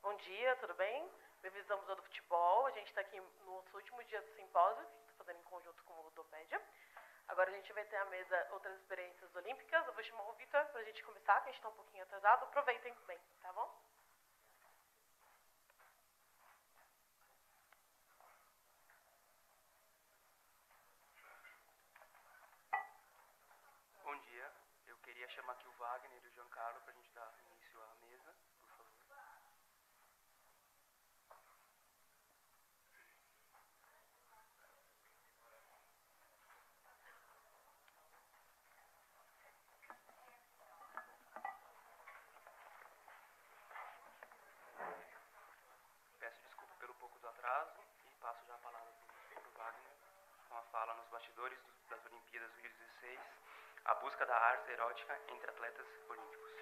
Bom dia, tudo bem? Bem-vindos ao Museu do Futebol. A gente está aqui no nosso último dia do simpósio, que está fazendo em conjunto com o Ludopédia. Agora a gente vai ter a mesa Outras Experiências Olímpicas. Eu vou chamar o Vitor para a gente começar, que a gente está um pouquinho atrasado. Aproveitem bem, tá bom? Bom dia, eu queria chamar aqui o Wagner e o Giancarlo para a gente dar início à mesa, por favor. Peço desculpa pelo pouco do atraso e passo já a palavra para o Wagner, com a fala nos bastidores das Olimpíadas do Rio 16, a busca da arte erótica entre atletas olímpicos.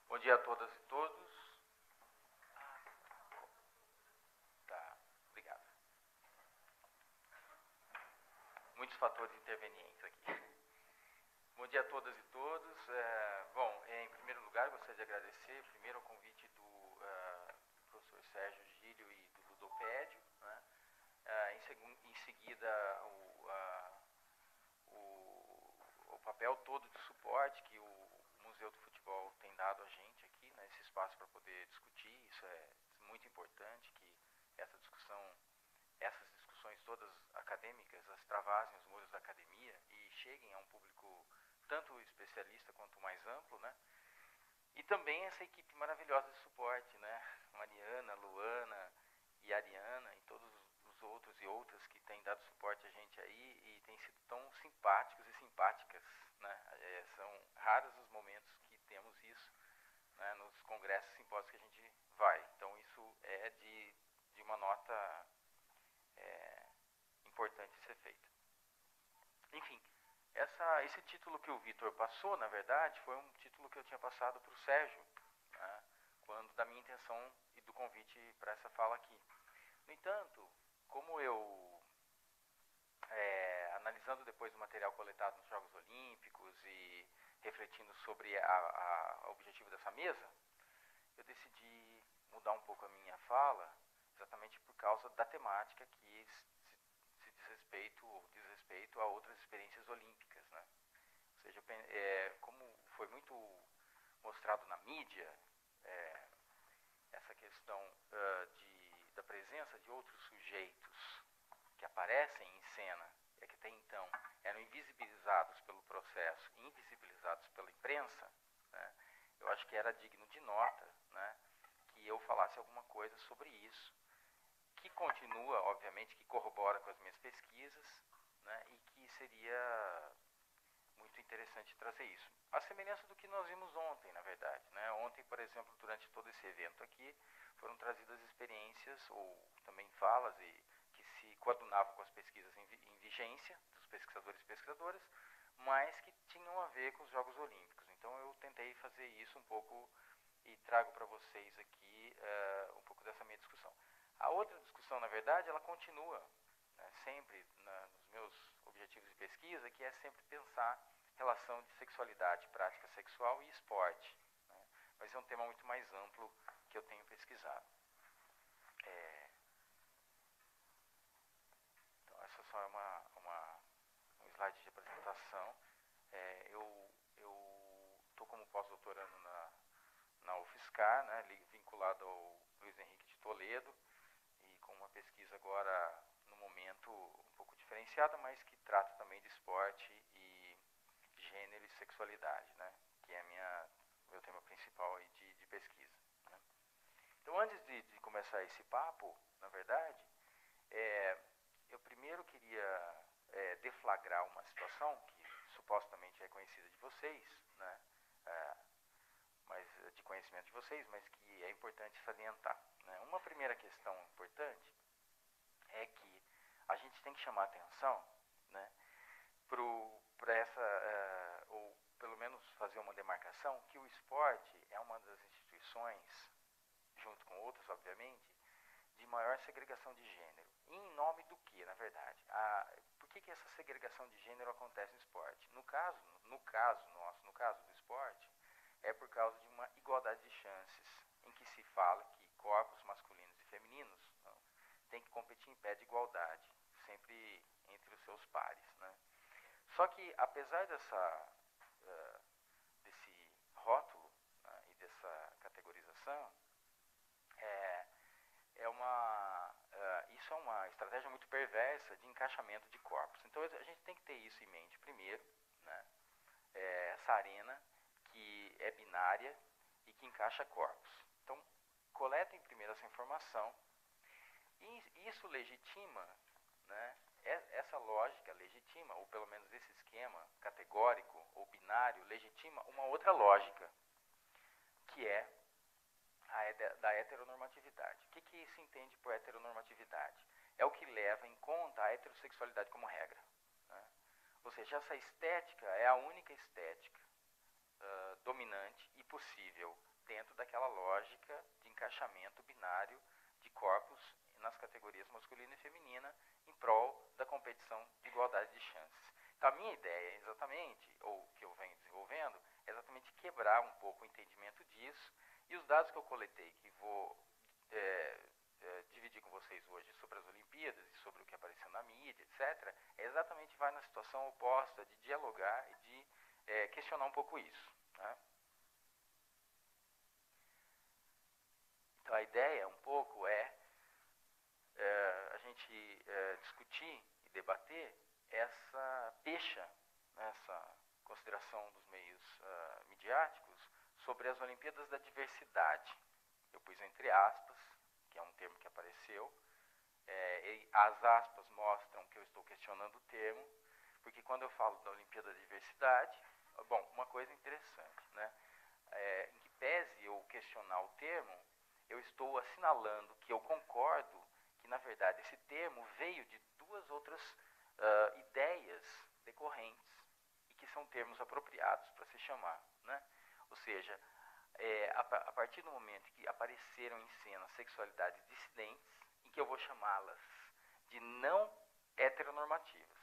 Bom dia a todas e todos. Tá, obrigado. Muitos fatores intervenientes aqui. Bom dia a todas e todos. Em primeiro lugar, gostaria de agradecer primeiro o convite do professor Sérgio Gílio e do Ludopédio, né? Em seguida, o papel todo de suporte que o Museu do Futebol tem dado a gente aqui, né, esse espaço para poder discutir. Isso é muito importante, que essas discussões todas acadêmicas, as travasem os muros da academia e cheguem a um público tanto especialista quanto mais amplo, né? E também essa equipe maravilhosa de suporte, né? Mariana, Luana e Ariana e todos os outros e outras que têm dado suporte a gente aí e têm sido tão simpáticos e simpáticas, né? São raros os momentos que temos isso, né, nos congressos e simpósios que a gente vai. Então isso é de uma nota importante ser feita. Enfim, esse título que o Vitor passou, na verdade, foi um título que eu tinha passado para o Sérgio, né, quando da minha intenção e do convite para essa fala aqui. No entanto, como eu, analisando depois o material coletado nos Jogos Olímpicos e refletindo sobre o objetivo dessa mesa, eu decidi mudar um pouco a minha fala, exatamente por causa da temática que se diz respeito a outras experiências olímpicas, né? Ou seja, como foi muito mostrado na mídia, essa questão da presença de outros sujeitos que aparecem em cena, que até então eram invisibilizados pelo processo, invisibilizados pela imprensa, né? Eu acho que era digno de nota, né, que eu falasse alguma coisa sobre isso, que continua, obviamente, que corrobora com as minhas pesquisas, né, e que seria muito interessante trazer isso. A semelhança do que nós vimos ontem, na verdade, né? Ontem, por exemplo, durante todo esse evento aqui, foram trazidas experiências ou também falas que se coadunavam com as pesquisas em vigência dos pesquisadores e pesquisadoras, mas que tinham a ver com os Jogos Olímpicos. Então eu tentei fazer isso um pouco e trago para vocês aqui um pouco dessa minha discussão. A outra discussão, na verdade, ela continua, né, sempre nos meus objetivos de pesquisa, que é sempre pensar relação de sexualidade, prática sexual e esporte, né? Mas é um tema muito mais amplo que eu tenho pesquisado. Então, essa só é um slide de apresentação. Eu estou como pós-doutorando na UFSCar, né, vinculado ao Luiz Henrique de Toledo, e com uma pesquisa agora, no momento, um pouco diferenciada, mas que trata também de esporte e gênero e sexualidade, né, que é meu tema principal aí de pesquisa, né. Então, antes de começar esse papo, na verdade, eu primeiro queria deflagrar uma situação que supostamente é conhecida de vocês, né, mas de conhecimento de vocês, mas que é importante salientar, né. Uma primeira questão importante é que a gente tem que chamar atenção, né, para essa, ou pelo menos fazer uma demarcação, que o esporte é uma das instituições, junto com outras, obviamente, de maior segregação de gênero. Em nome do que, na verdade? Por que essa segregação de gênero acontece no esporte? No caso nosso, no caso do esporte, é por causa de uma igualdade de chances, em que se fala que corpos masculinos e femininos têm que competir em pé de igualdade, sempre entre os seus pares, né? Só que, apesar desse rótulo, né, e dessa categorização, isso é uma estratégia muito perversa de encaixamento de corpos. Então a gente tem que ter isso em mente primeiro, né? Essa arena que é binária e que encaixa corpos. Então, coletem primeiro essa informação e isso legitima, né? Essa lógica legitima, ou pelo menos esse esquema categórico ou binário legitima uma outra lógica, que é da heteronormatividade. O que se entende por heteronormatividade? É o que leva em conta a heterossexualidade como regra, né? Ou seja, essa estética é a única estética dominante e possível dentro daquela lógica de encaixamento binário de corpos nas categorias masculina e feminina em prol da competição de igualdade de chances. Então a minha ideia é exatamente, ou o que eu venho desenvolvendo, é exatamente quebrar um pouco o entendimento disso. E os dados que eu coletei, que vou dividir com vocês hoje sobre as Olimpíadas e sobre o que apareceu na mídia, etc., exatamente vai na situação oposta de dialogar e de questionar um pouco isso, né? Então a ideia um pouco é a gente discutir e debater essa pecha, essa consideração dos meios midiáticos sobre as Olimpíadas da Diversidade. Eu pus entre aspas, que é um termo que apareceu, e as aspas mostram que eu estou questionando o termo, porque quando eu falo da Olimpíada da Diversidade, bom, uma coisa interessante, né? Em que pese eu questionar o termo, eu estou assinalando que eu concordo que, na verdade, esse termo veio de duas outras ideias decorrentes e que são termos apropriados para se chamar, né? Ou seja, a partir do momento que apareceram em cena sexualidades dissidentes, em que eu vou chamá-las de não heteronormativas.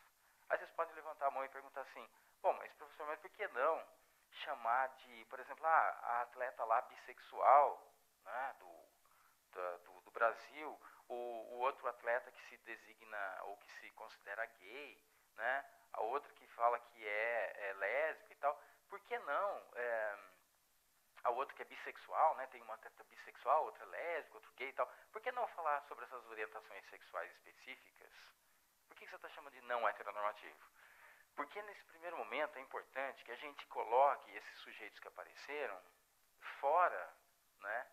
Aí vocês podem levantar a mão e perguntar assim, bom, mas professor, mas por que não chamar de, por exemplo, a atleta lá bissexual, né, do Brasil, o outro atleta que se designa ou que se considera gay, né, a outra que fala que é lésbica e tal, por que não a outra que é bissexual, né, tem uma atleta bissexual, outra lésbica, outro gay e tal, por que não falar sobre essas orientações sexuais específicas? Por que você está chamando de não heteronormativo? Porque nesse primeiro momento é importante que a gente coloque esses sujeitos que apareceram fora, né,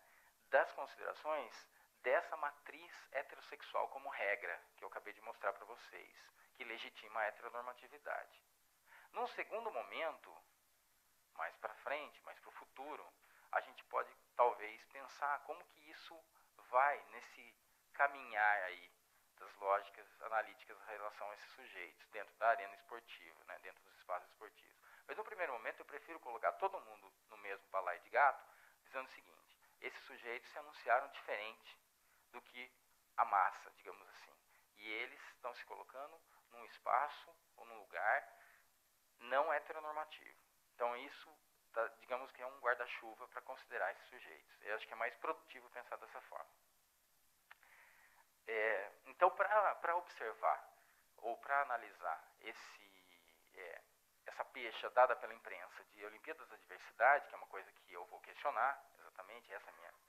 das considerações dessa matriz heterossexual como regra, que eu acabei de mostrar para vocês, que legitima a heteronormatividade. Num segundo momento, mais para frente, mais para o futuro, a gente pode talvez pensar como que isso vai nesse caminhar aí das lógicas analíticas em relação a esses sujeitos dentro da arena esportiva, né, dentro dos espaços esportivos. Mas no primeiro momento eu prefiro colocar todo mundo no mesmo balaio de gato, dizendo o seguinte: esses sujeitos se anunciaram diferente do que a massa, digamos assim, e eles estão se colocando num espaço ou num lugar não heteronormativo. Então isso, digamos que é um guarda-chuva para considerar esses sujeitos. Eu acho que é mais produtivo pensar dessa forma. Então, para observar ou para analisar essa pecha dada pela imprensa de Olimpíadas da Diversidade, que é uma coisa que eu vou questionar, exatamente,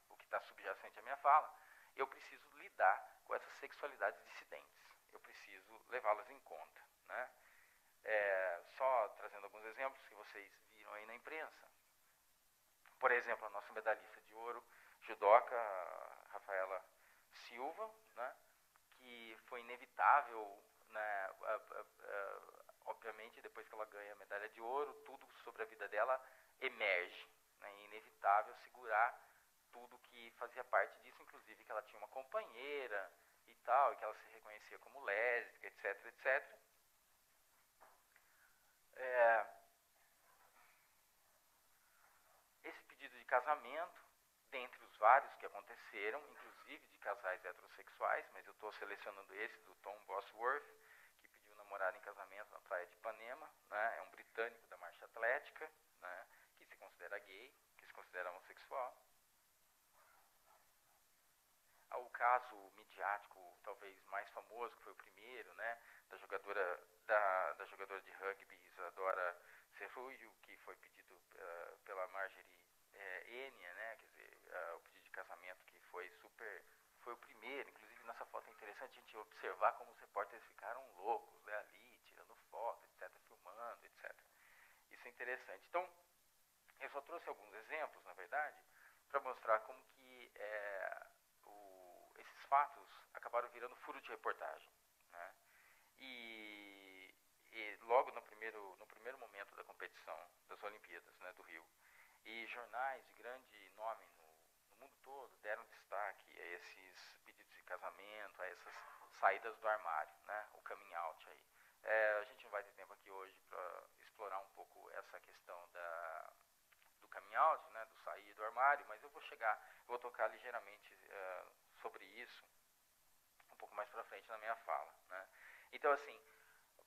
o que está subjacente à minha fala, eu preciso lidar com essas sexualidades dissidentes. Eu preciso levá-las em conta, né? Só trazendo alguns exemplos que vocês viram aí na imprensa. Por exemplo, a nossa medalhista de ouro, judoca Rafaela Silva, né, que foi inevitável, né, obviamente, depois que ela ganha a medalha de ouro, tudo sobre a vida dela emerge. Né, é inevitável segurar tudo que fazia parte disso, inclusive que ela tinha uma companheira e tal, e que ela se reconhecia como lésbica, etc, etc. Esse pedido de casamento, dentre os vários que aconteceram, inclusive de casais heterossexuais, mas eu estou selecionando esse do Tom Bosworth, que pediu namorada em casamento na praia de Ipanema, né? É um britânico da marcha atlética, né? Que se considera gay, que se considera homossexual. O caso midiático talvez mais famoso, que foi o primeiro, né? Da jogadora de rugby Isadora Cerullo, que foi pedido pela Marjorie Enya, né? Quer dizer, o pedido de casamento que foi o primeiro. Inclusive nessa foto é interessante a gente observar como os repórteres ficaram loucos, né, ali, tirando foto, etc, filmando, etc. Isso é interessante. Então, eu só trouxe alguns exemplos, na verdade, para mostrar como que esses fatos acabaram virando furo de reportagem, né? E logo no primeiro momento da competição das Olimpíadas, né, do Rio, e jornais de grande nome no mundo todo deram destaque a esses pedidos de casamento, a essas saídas do armário, né, o coming out aí. A gente não vai ter tempo aqui hoje para explorar um pouco essa questão do coming out, né, do sair do armário, mas eu vou tocar ligeiramente sobre isso um pouco mais para frente na minha fala, né. Então, assim,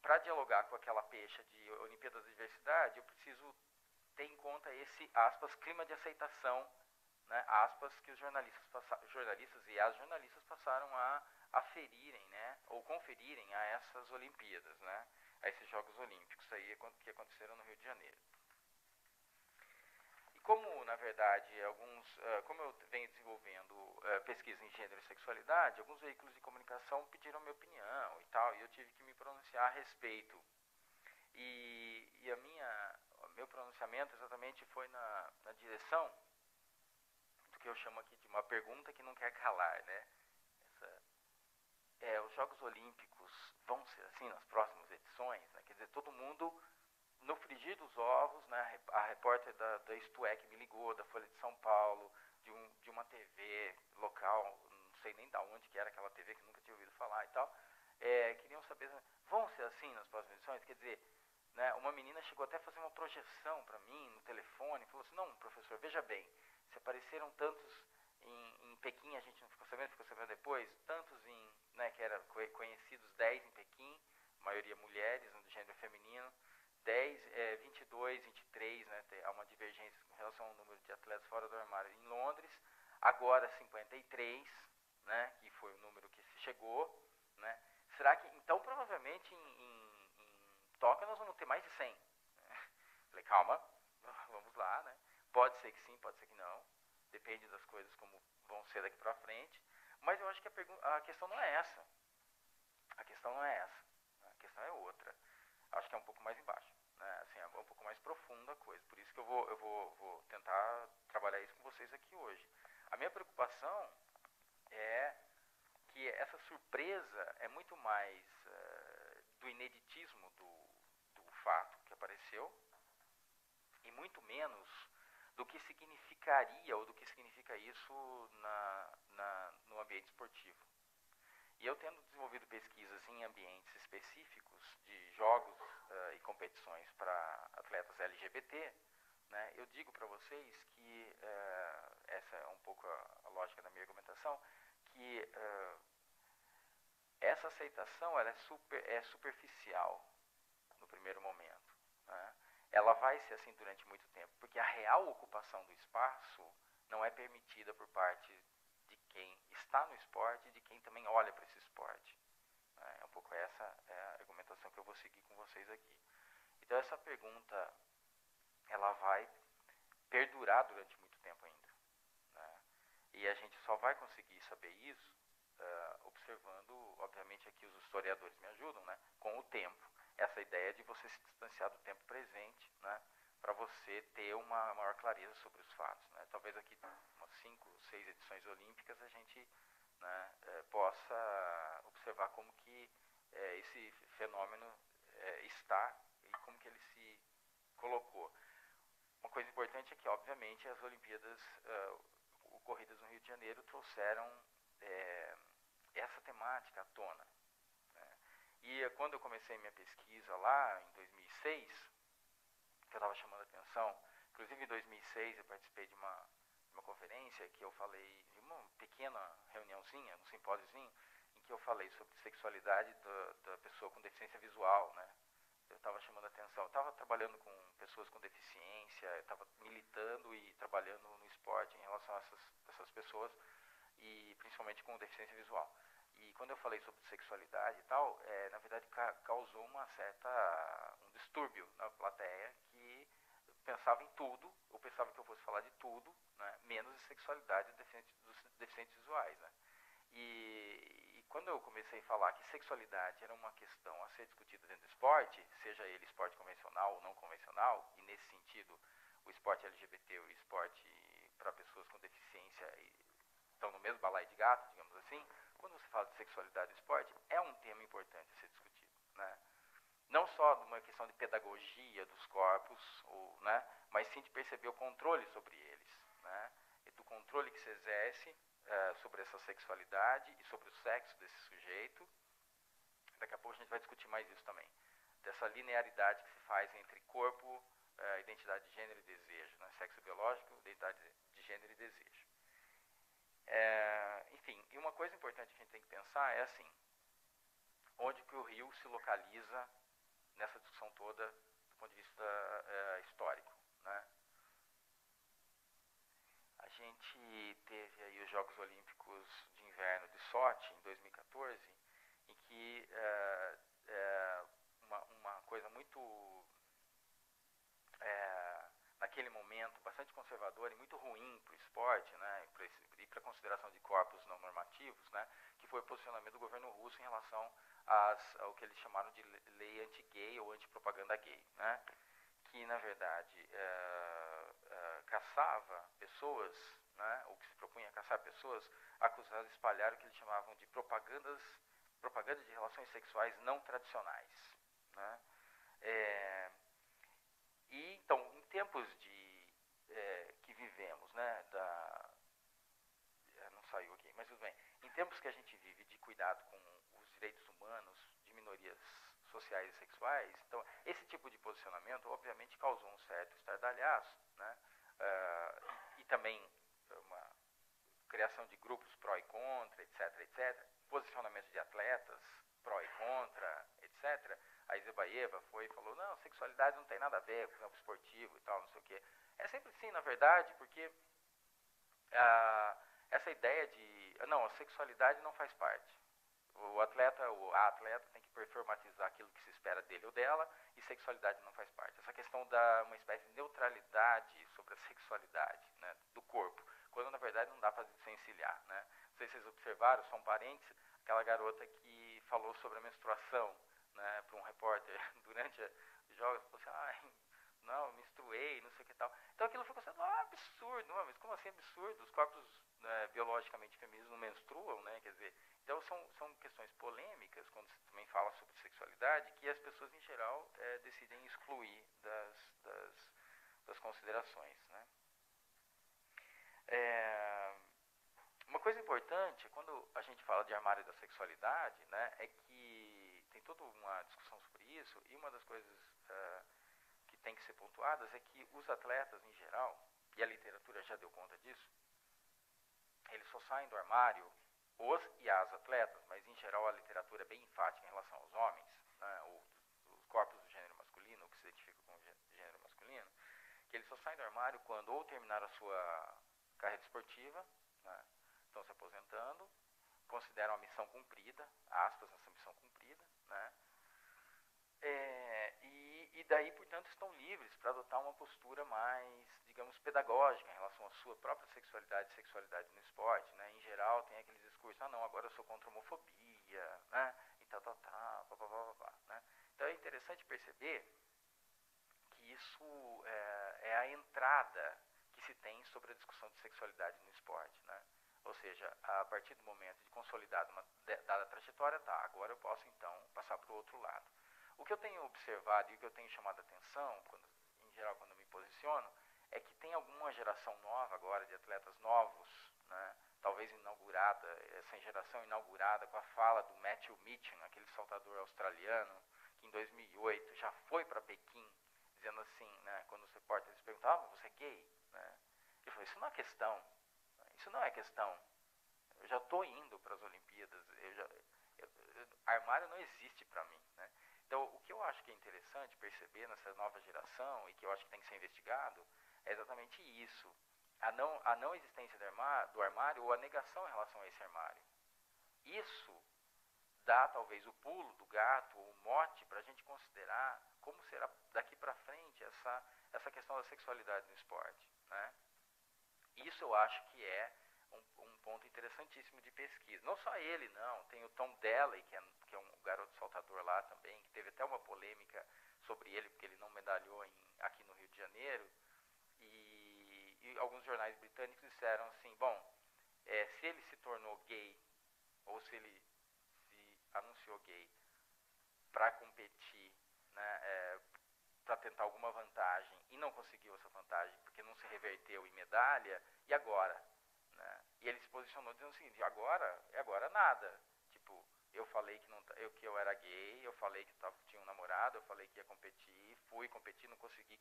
para dialogar com aquela pecha de Olimpíadas da Diversidade, eu preciso ter em conta esse, aspas, clima de aceitação, né, aspas, que os jornalistas e as jornalistas passaram a aferirem, né, ou conferirem a essas Olimpíadas, né, a esses Jogos Olímpicos aí que aconteceram no Rio de Janeiro. E como, na verdade, como eu venho desenvolvendo pesquisa em gênero e sexualidade, alguns veículos de comunicação pediram minha opinião e tal, e eu tive que me pronunciar a respeito. E meu pronunciamento exatamente foi na direção do que eu chamo aqui de uma pergunta que não quer calar, né? Os Jogos Olímpicos vão ser assim nas próximas edições, né? Quer dizer, todo mundo no frigir dos ovos, né? A repórter da Isto É que me ligou, da Folha de São Paulo, de uma TV local, não sei nem de onde que era aquela TV, que nunca tinha ouvido falar e tal, queriam saber, vão ser assim nas próximas edições? Quer dizer, né, uma menina chegou até a fazer uma projeção para mim no telefone, falou assim, não, professor, veja bem, se apareceram tantos em Pequim, a gente não ficou sabendo depois, tantos né, que eram conhecidos, 10 em Pequim, maioria mulheres, do gênero feminino, 22, 23, né, há uma divergência com relação ao número de atletas fora do armário em Londres, agora 53, né, que foi o número que se chegou, né. Será que, então, provavelmente em Tóquio nós vamos ter mais de 100. Né? Falei, calma, vamos lá, né? Pode ser que sim, pode ser que não, depende das coisas como vão ser daqui para frente, mas eu acho que a questão não é essa, a questão não é essa, a questão é outra, acho que é um pouco mais embaixo, né? Assim, é um pouco mais profunda a coisa, por isso que eu vou tentar trabalhar isso com vocês aqui hoje. A minha preocupação é que essa surpresa é muito mais do ineditismo do fato que apareceu e muito menos do que significaria ou do que significa isso no ambiente esportivo. E eu tendo desenvolvido pesquisas em ambientes específicos de jogos e competições para atletas LGBT, né, eu digo para vocês que, essa é um pouco a lógica da minha argumentação, que essa aceitação ela é superficial no primeiro momento. Né? Ela vai ser assim durante muito tempo, porque a real ocupação do espaço não é permitida por parte de quem está no esporte e de quem também olha para esse esporte. É um pouco essa a argumentação que eu vou seguir com vocês aqui. Então essa pergunta ela vai perdurar durante muito tempo ainda. Né? E a gente só vai conseguir saber isso observando, obviamente aqui os historiadores me ajudam, né, com o tempo. Essa ideia de você se distanciar do tempo presente, né, para você ter uma maior clareza sobre os fatos. Né. Talvez aqui umas 5, 6 edições olímpicas a gente, né, possa observar como que esse fenômeno está e como que ele se colocou. Uma coisa importante é que, obviamente, as Olimpíadas ocorridas no Rio de Janeiro trouxeram essa temática à tona. Né? E quando eu comecei minha pesquisa lá, em 2006, que eu estava chamando a atenção, inclusive em 2006 eu participei de uma conferência que eu falei, de uma pequena reuniãozinha, um simpósiozinho, em que eu falei sobre sexualidade da pessoa com deficiência visual, né? Eu estava chamando a atenção, eu estava trabalhando com pessoas com deficiência, eu estava militando e trabalhando no esporte em relação a essas pessoas, e principalmente com deficiência visual. E quando eu falei sobre sexualidade e tal, na verdade causou um distúrbio na plateia, que pensava em tudo, eu pensava que eu fosse falar de tudo, né, menos de sexualidade dos deficientes visuais, né? E quando eu comecei a falar que sexualidade era uma questão a ser discutida dentro do esporte, seja ele esporte convencional ou não convencional, e nesse sentido o esporte LGBT, o esporte para pessoas com deficiência estão no mesmo balaio de gato, digamos assim, quando você fala de sexualidade e esporte, é um tema importante a ser discutido, né? Não só de uma questão de pedagogia dos corpos, né, mas sim de perceber o controle sobre eles, né, e do controle que se exerce sobre essa sexualidade e sobre o sexo desse sujeito. Daqui a pouco a gente vai discutir mais isso também, dessa linearidade que se faz entre corpo, identidade de gênero e desejo, né, sexo biológico, identidade de gênero e desejo. Enfim, e uma coisa importante que a gente tem que pensar é assim, onde que o Rio se localiza nessa discussão toda do ponto de vista histórico, né? A gente teve aí os Jogos Olímpicos de Inverno de Sochi em 2014, em que uma coisa muito naquele momento bastante conservadora e muito ruim para o esporte, né, e para a consideração de corpos não normativos, né, que foi o posicionamento do governo russo em relação ao que eles chamaram de lei anti-gay ou anti-propaganda gay, né, que na verdade caçava pessoas, né, ou que se propunha a caçar pessoas acusadas de espalhar o que eles chamavam de propaganda de relações sexuais não tradicionais, né. E então, em tempos que vivemos, né, não saiu aqui, mas tudo bem, em tempos que a gente vive de cuidado com os direitos humanos de minorias sociais e sexuais, então esse tipo de posicionamento obviamente causou um certo estardalhaço, né, e também uma criação de grupos pró e contra, etc, posicionamento de atletas pró e contra, etc. A Isebaeva foi e falou, não, sexualidade não tem nada a ver com o campo esportivo e tal, não sei o quê. É sempre assim, na verdade, porque essa ideia de, não, a sexualidade não faz parte. O atleta ou a atleta tem que performatizar aquilo que se espera dele ou dela, e sexualidade não faz parte. Essa questão da uma espécie de neutralidade sobre a sexualidade, né, do corpo, quando na verdade não dá para desvencilhar, né. Não sei se vocês observaram, só um parênteses, aquela garota que falou sobre a menstruação, né, para um repórter durante os jogos, falou assim, não, menstruei, não sei o que tal. Então aquilo foi considerado absurdo, não, mas como assim absurdo? Os corpos biologicamente femininos não menstruam, né, quer dizer, então são questões polêmicas, quando se também fala sobre sexualidade, que as pessoas em geral decidem excluir das considerações, né. Uma coisa importante, quando a gente fala de armário da sexualidade, né, é que tem toda uma discussão sobre isso, e uma das coisas que tem que ser pontuadas é que os atletas em geral, e a literatura já deu conta disso, eles só saem do armário, os e as atletas, mas em geral a literatura é bem enfática em relação aos homens, né, os corpos do gênero masculino, que se identificam com o gênero masculino, que eles só saem do armário quando ou terminaram a sua carreira esportiva, né, estão se aposentando, consideram a missão cumprida, aspas nessa missão cumprida, né, e daí, portanto, estão livres para adotar uma postura mais, digamos, pedagógica em relação à sua própria sexualidade e sexualidade no esporte, né. Em geral, tem aqueles discursos, não, agora eu sou contra a homofobia, né, e tal, né. Então é interessante perceber que isso é a entrada que se tem sobre a discussão de sexualidade no esporte, né. Ou seja, a partir do momento de consolidar uma dada trajetória, agora eu posso então passar para o outro lado. O que eu tenho observado e o que eu tenho chamado a atenção, em geral quando eu me posiciono, é que tem alguma geração nova agora, de atletas novos, né, talvez inaugurada, essa geração inaugurada com a fala do Matthew Mitchell, aquele saltador australiano, que em 2008 já foi para Pequim, dizendo assim, né, quando os repórteres perguntavam, você é gay? Né, ele falou, isso não é questão, isso não é questão, eu já estou indo para as Olimpíadas, armário não existe para mim, né? Então, o que eu acho que é interessante perceber nessa nova geração e que eu acho que tem que ser investigado é exatamente isso. A não existência do armário ou a negação em relação a esse armário. Isso dá talvez o pulo do gato ou o mote para a gente considerar como será daqui para frente essa questão da sexualidade no esporte, né? Isso eu acho que é um ponto interessantíssimo de pesquisa. Não só ele, não. Tem o Tom Daley, que é um garoto saltador lá também, que teve até uma polêmica sobre ele, porque ele não medalhou aqui no Rio de Janeiro. E alguns jornais britânicos disseram assim, bom, se ele se tornou gay, ou se ele se anunciou gay para competir, né, para tentar alguma vantagem e não conseguiu essa vantagem porque não se reverteu em medalha, e agora? Né? E ele se posicionou dizendo o seguinte, agora nada. Tipo, eu falei que eu era gay, eu falei que tinha um namorado, eu falei que ia competir, fui competir, não consegui,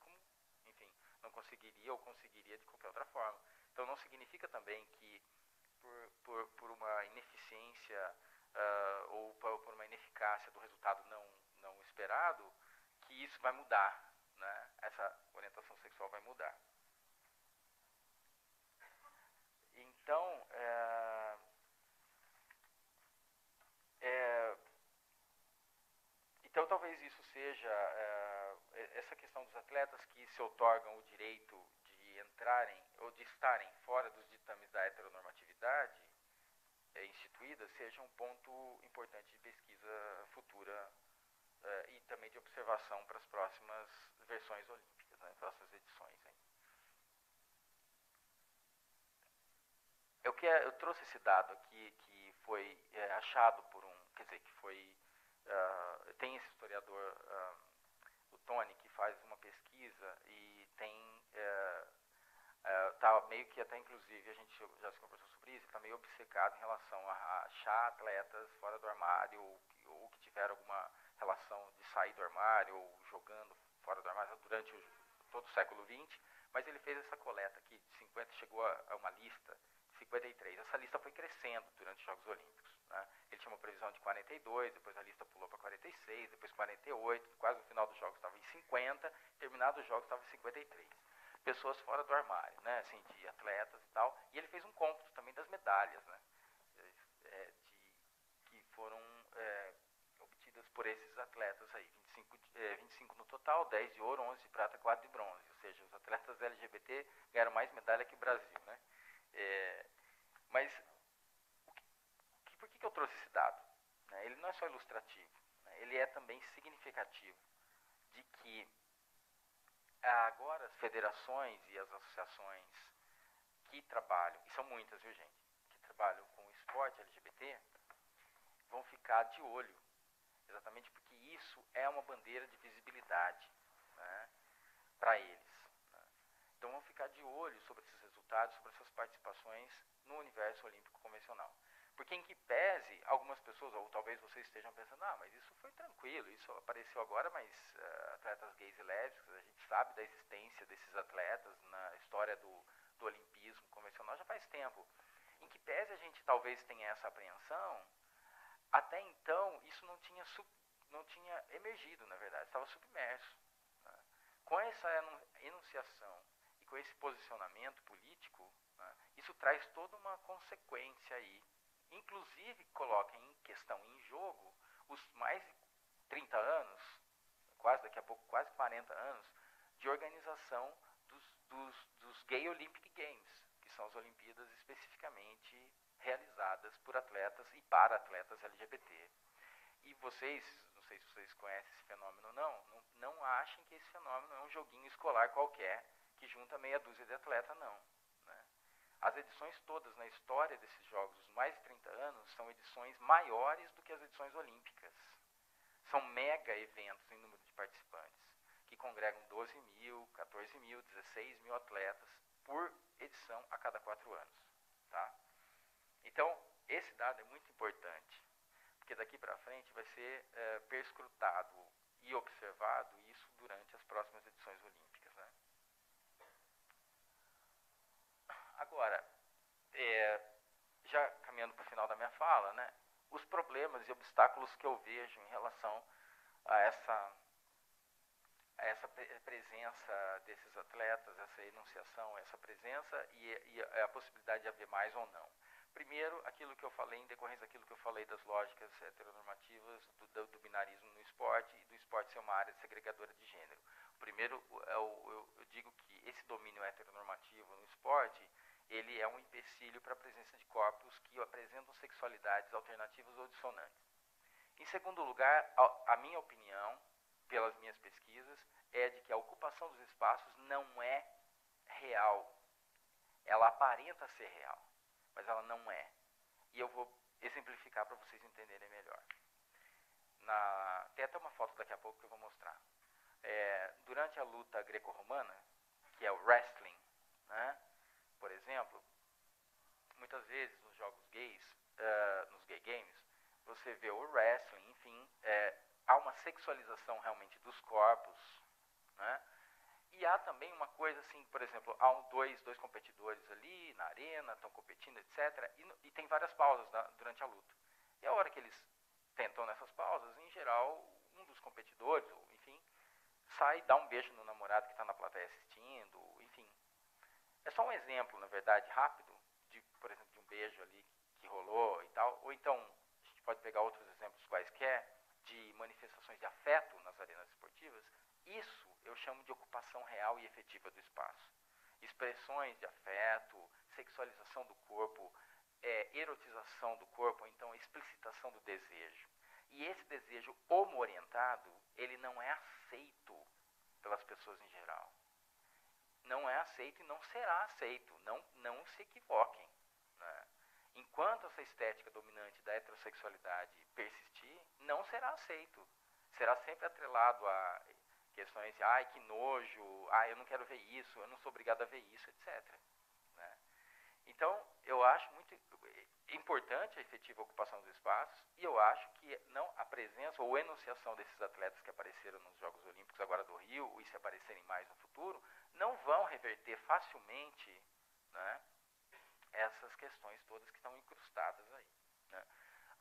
enfim, não conseguiria ou conseguiria de qualquer outra forma. Então não significa também que por uma ineficiência ou por uma ineficácia do resultado não esperado, que isso vai mudar, né? Essa orientação sexual vai mudar. Então, então talvez isso seja essa questão dos atletas que se outorgam o direito de entrarem ou de estarem fora dos ditames da heteronormatividade instituída seja um ponto importante de pesquisa futura e também de observação para as próximas versões olímpicas, né, próximas edições. Hein. Eu trouxe esse dado aqui que foi achado por quer dizer, que foi, tem esse historiador, o Tony, que faz uma pesquisa e tem, tá meio que até inclusive, a gente já se conversou sobre isso, está meio obcecado em relação a achar atletas fora do armário ou que tiveram alguma relação de sair do armário ou jogando fora do armário durante todo o século XX, mas ele fez essa coleta aqui de 50, chegou a uma lista de 53. Essa lista foi crescendo durante os Jogos Olímpicos. Né? Ele tinha uma previsão de 42, depois a lista pulou para 46, depois 48, quase no final dos Jogos estava em 50, terminado os Jogos estava em 53. Pessoas fora do armário, né? Assim, de atletas e tal, e ele fez um cômputo também das medalhas, né? Que foram obtidas por esses atletas aí, 25 no total, 10 de ouro, 11 de prata, 4 de bronze, ou seja, os atletas LGBT ganharam mais medalha que o Brasil, né? Mas por que eu trouxe esse dado? Ele não é só ilustrativo, né? Ele é também significativo de que agora as federações e as associações que trabalham, e são muitas, viu gente, que trabalham com o esporte LGBT, vão ficar de olho, exatamente porque isso é uma bandeira de visibilidade, né, para eles. Né. Então vão ficar de olho sobre esses resultados, sobre essas participações no universo olímpico convencional. Porque em que pese, algumas pessoas, ou talvez vocês estejam pensando, mas isso foi tranquilo, isso apareceu agora, mas atletas gays e lésbicas, a gente sabe da existência desses atletas na história do olimpismo convencional já faz tempo. Em que pese a gente talvez tenha essa apreensão, até então isso não tinha emergido, na verdade, estava submerso. Né? Com essa enunciação e com esse posicionamento político, né, isso traz toda uma consequência aí, inclusive coloca em questão, em jogo, os mais de 30 anos, daqui a pouco quase 40 anos, de organização dos Gay Olympic Games, que são as Olimpíadas especificamente realizadas por atletas e para atletas LGBT. E vocês, não sei se vocês conhecem esse fenômeno ou não achem que esse fenômeno é um joguinho escolar qualquer que junta meia dúzia de atletas, não. Né? As edições todas na história desses jogos, os mais de 30 anos, são edições maiores do que as edições olímpicas. São mega eventos em número de participantes, que congregam 12 mil, 14 mil, 16 mil atletas por edição a cada 4 anos. Tá? Então, esse dado é muito importante, porque daqui para frente vai ser perscrutado e observado isso durante as próximas edições olímpicas. Né? Agora, já caminhando para o final da minha fala, né, os problemas problemas e obstáculos que eu vejo em relação a essa presença desses atletas, essa enunciação, essa presença e a possibilidade de haver mais ou não. Primeiro, aquilo que eu falei, em decorrência daquilo que eu falei das lógicas heteronormativas, do binarismo no esporte e do esporte ser uma área segregadora de gênero. Primeiro, eu digo que esse domínio heteronormativo no esporte, ele é um empecilho para a presença de corpos que apresentam sexualidades alternativas ou dissonantes. Em segundo lugar, a minha opinião, pelas minhas pesquisas, é de que a ocupação dos espaços não é real. Ela aparenta ser real, mas ela não é. E eu vou exemplificar para vocês entenderem melhor. Tem até uma foto daqui a pouco que eu vou mostrar. Durante a luta greco-romana, que é o wrestling, né, por exemplo, muitas vezes nos jogos gays, nos gay games, você vê o wrestling, enfim, há uma sexualização realmente dos corpos, né? E há também uma coisa assim, por exemplo, há dois competidores ali na arena, estão competindo, etc. E tem várias pausas durante a luta. E a hora que eles tentam nessas pausas, em geral, um dos competidores, ou enfim, sai e dá um beijo no namorado que está na plateia assistindo, enfim. É só um exemplo, na verdade, rápido, por exemplo, de um beijo ali que rolou e tal. Ou então, a gente pode pegar outros exemplos quaisquer de manifestações de afeto nas arenas esportivas. Isso eu chamo de ocupação real e efetiva do espaço. Expressões de afeto, sexualização do corpo, erotização do corpo, ou então explicitação do desejo. E esse desejo homo-orientado, ele não é aceito pelas pessoas em geral. Não é aceito e não será aceito. Não se equivoquem, né? Enquanto essa estética dominante da heterossexualidade persistir, não será aceito. Será sempre atrelado a questões de, ai, que nojo, eu não quero ver isso, eu não sou obrigado a ver isso, etc. Né? Então, eu acho muito importante a efetiva ocupação dos espaços e eu acho que a presença ou enunciação desses atletas que apareceram nos Jogos Olímpicos agora do Rio e se aparecerem mais no futuro, não vão reverter facilmente, né, essas questões todas que estão incrustadas aí. Né?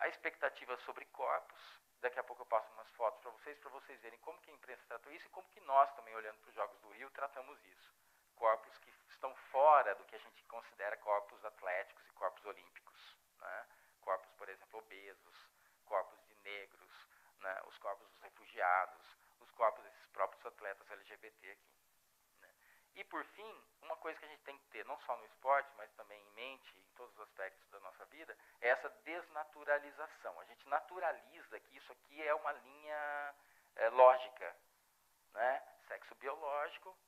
A expectativa sobre corpos, daqui a pouco eu passo umas fotos para vocês verem como que a imprensa tratou isso e como que nós também, olhando para os Jogos do Rio, tratamos isso. Corpos que estão fora do que a gente considera corpos atléticos e corpos olímpicos. Né? Corpos, por exemplo, obesos, corpos de negros, né? Os corpos dos refugiados, os corpos desses próprios atletas LGBT aqui. Né? E, por fim, uma coisa que a gente tem que ter, não só no esporte, mas também em mente, em todos os aspectos da nossa vida, é essa desnaturalização. A gente naturaliza que isso aqui é uma linha lógica. Né? Sexo biológico.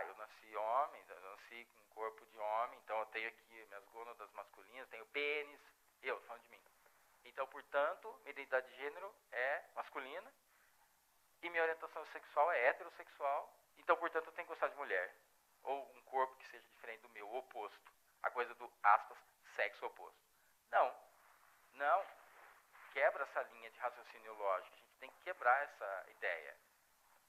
Eu nasci homem, eu nasci com um corpo de homem, então eu tenho aqui minhas gônadas masculinas, tenho pênis, eu, falando de mim. Então, portanto, minha identidade de gênero é masculina e minha orientação sexual é heterossexual, então, portanto, eu tenho que gostar de mulher. Ou um corpo que seja diferente do meu, oposto. A coisa do, aspas, sexo oposto. Não. Quebra essa linha de raciocínio lógico. A gente tem que quebrar essa ideia.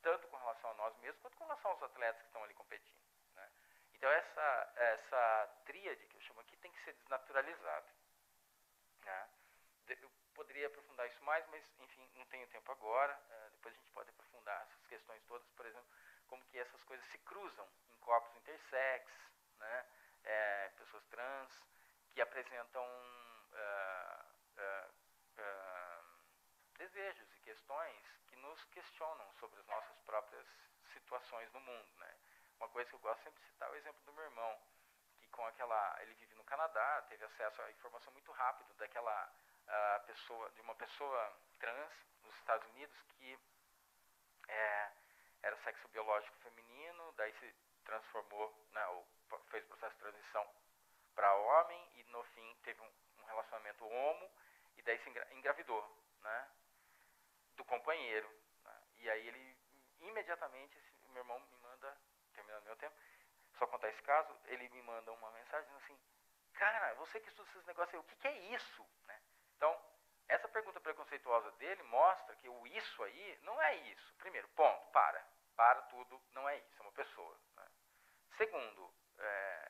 Tanto com relação a nós mesmos, quanto com relação aos atletas que estão ali competindo. Né? Então, essa tríade que eu chamo aqui tem que ser desnaturalizada. Né? Eu poderia aprofundar isso mais, mas, enfim, não tenho tempo agora. Depois a gente pode aprofundar essas questões todas, por exemplo, como que essas coisas se cruzam em corpos intersex, né? Pessoas trans, que apresentam desejos e questões que nos questionam sobre as nossas próprias situações no mundo, né? Uma coisa que eu gosto sempre de citar é o exemplo do meu irmão, que ele vive no Canadá, teve acesso à informação muito rápido de uma pessoa trans nos Estados Unidos que era sexo biológico feminino, daí se transformou, né, ou fez o processo de transição para homem e no fim teve um relacionamento homo e daí se engravidou, né, do companheiro, né? E aí ele imediatamente, meu irmão me manda, terminando meu tempo, só contar esse caso, ele me manda uma mensagem dizendo assim, cara, você que estuda esses negócios aí, o que é isso? Né? Então, essa pergunta preconceituosa dele mostra que o isso aí não é isso. Primeiro, ponto, para tudo, não é isso, é uma pessoa. Né? Segundo,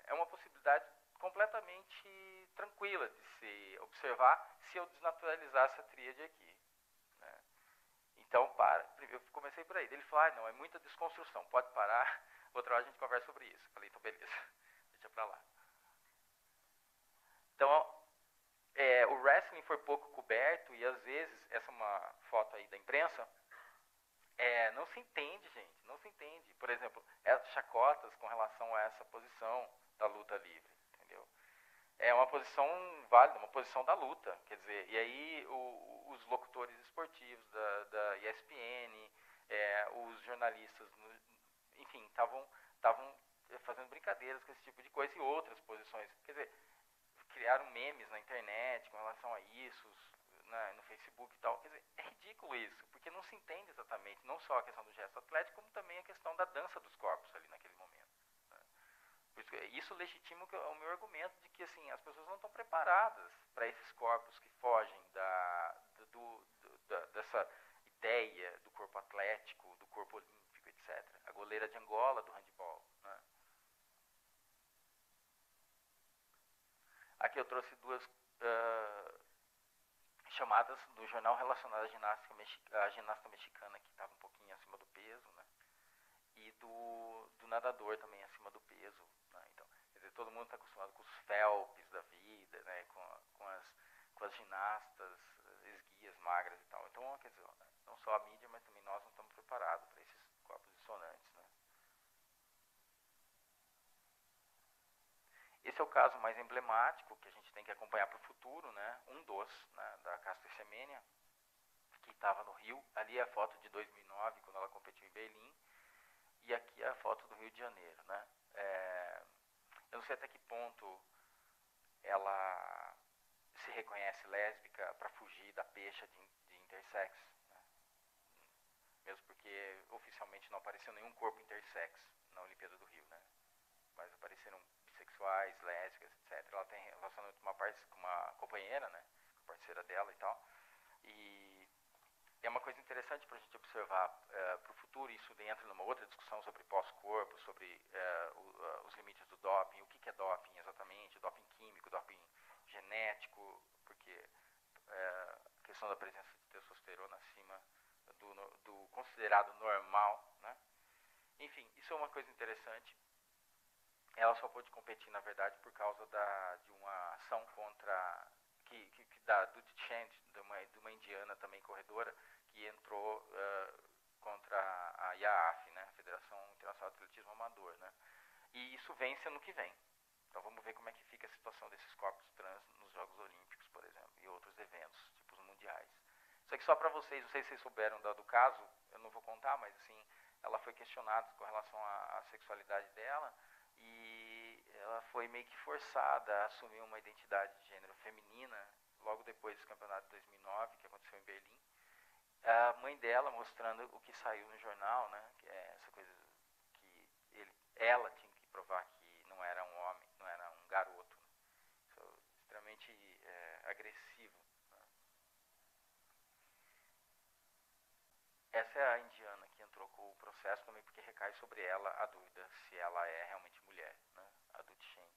é uma possibilidade completamente tranquila de se observar se eu desnaturalizar essa tríade aqui. Né? Então, eu comecei por aí. Ele falou, não, é muita desconstrução, pode parar, outra hora a gente conversa sobre isso. Eu falei, então beleza, deixa pra lá. Então, o wrestling foi pouco coberto e às vezes, essa é uma foto aí da imprensa, não se entende, gente, não se entende. Por exemplo, as chacotas com relação a essa posição da luta livre, entendeu? É uma posição válida, uma posição da luta, quer dizer, e aí os locutores esportivos da ESPN, os jornalistas, enfim, estavam fazendo brincadeiras com esse tipo de coisa e outras posições, quer dizer, criaram memes na internet com relação a isso, no Facebook e tal, quer dizer, é ridículo isso, porque não se entende exatamente, não só a questão do gesto atlético, como também a questão da dança dos corpos ali naquele momento. Né? Isso legitima o meu argumento de que assim, as pessoas não estão preparadas para esses corpos que fogem dessa ideia do corpo atlético, do corpo olímpico, etc. A goleira de Angola do handball. Né? Aqui eu trouxe duas chamadas do jornal relacionadas à ginasta mexicana, que estava um pouquinho acima do peso, né? E do nadador também acima do peso. Né? Então, quer dizer, todo mundo está acostumado com os Phelps da vida, né? com as ginastas esguias, magras e tal. Então, quer dizer, não só a mídia, mas também nós não estamos preparados para esses corpos dissonantes. Né? Esse é o caso mais emblemático que a gente tem que acompanhar para o futuro, né? Um dos, né? Da Caster Semenya, que estava no Rio. Ali é a foto de 2009, quando ela competiu em Berlim. E aqui é a foto do Rio de Janeiro, né? Eu não sei até que ponto ela se reconhece lésbica para fugir da pecha de intersex, né? Mesmo porque oficialmente não apareceu nenhum corpo intersex na Olimpíada do Rio, né? Mas apareceram bissexuais, lésbicas, etc. Ela tem relacionamento com uma companheira, né? Com a parceira dela e tal. E é uma coisa interessante para a gente observar para o futuro. Isso entra numa outra discussão sobre pós-corpo, sobre os limites do doping, o que é doping exatamente, doping químico, doping genético, porque a questão da presença de testosterona acima do considerado normal, né? Enfim, isso é uma coisa interessante. Ela só pôde competir, na verdade, por causa de uma ação contra da Dutty Chand, de uma indiana também corredora, que entrou contra a IAAF, né, a Federação Internacional de Atletismo Amador. Né? E isso vence ano que vem. Então vamos ver como é que fica a situação desses corpos trans nos Jogos Olímpicos, por exemplo, e outros eventos, tipo os mundiais. Isso aqui só para vocês, não sei se vocês souberam do caso, eu não vou contar, mas assim, ela foi questionada com relação à sexualidade dela, e ela foi meio que forçada a assumir uma identidade de gênero feminina logo depois do campeonato de 2009, que aconteceu em Berlim. A mãe dela mostrando o que saiu no jornal, né, que é essa coisa que ela tinha que provar que não era um homem, não era um garoto. Isso é extremamente agressivo. Né. Essa é a indiana que entrou com o processo também, porque recai sobre ela a dúvida se ela é realmente mulher, né? A Dutty Chand.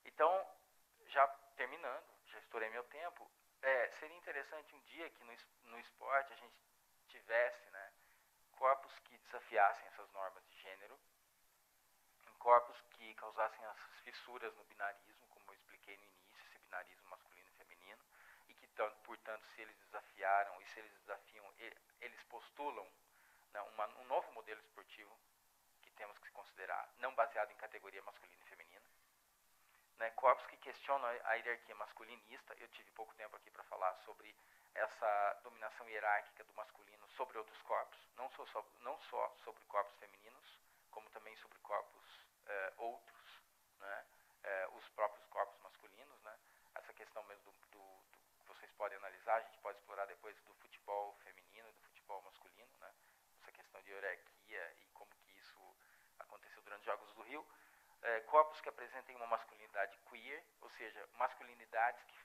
Então, já terminando, já estourei meu tempo, seria interessante um dia que no esporte a gente tivesse, né, corpos que desafiassem essas normas de gênero, corpos que causassem as fissuras no binarismo, como eu expliquei no início, esse binarismo masculino e feminino, e que, portanto, se eles desafiaram e se eles desafiam, eles postulam, né, um novo modelo esportivo que temos que considerar, não baseado em categoria masculina e feminina, né, corpos que questionam a hierarquia masculinista. Eu tive pouco tempo aqui para falar sobre essa dominação hierárquica do masculino sobre outros corpos, não só sobre corpos femininos, como também sobre corpos outros, né, os próprios corpos masculinos, né, essa questão mesmo do que vocês podem analisar, a gente pode explorar depois do futebol feminino e do futebol masculino, né, essa questão de hierarquia e como que isso aconteceu durante os Jogos do Rio. Corpos que apresentem uma masculinidade queer, ou seja, masculinidades que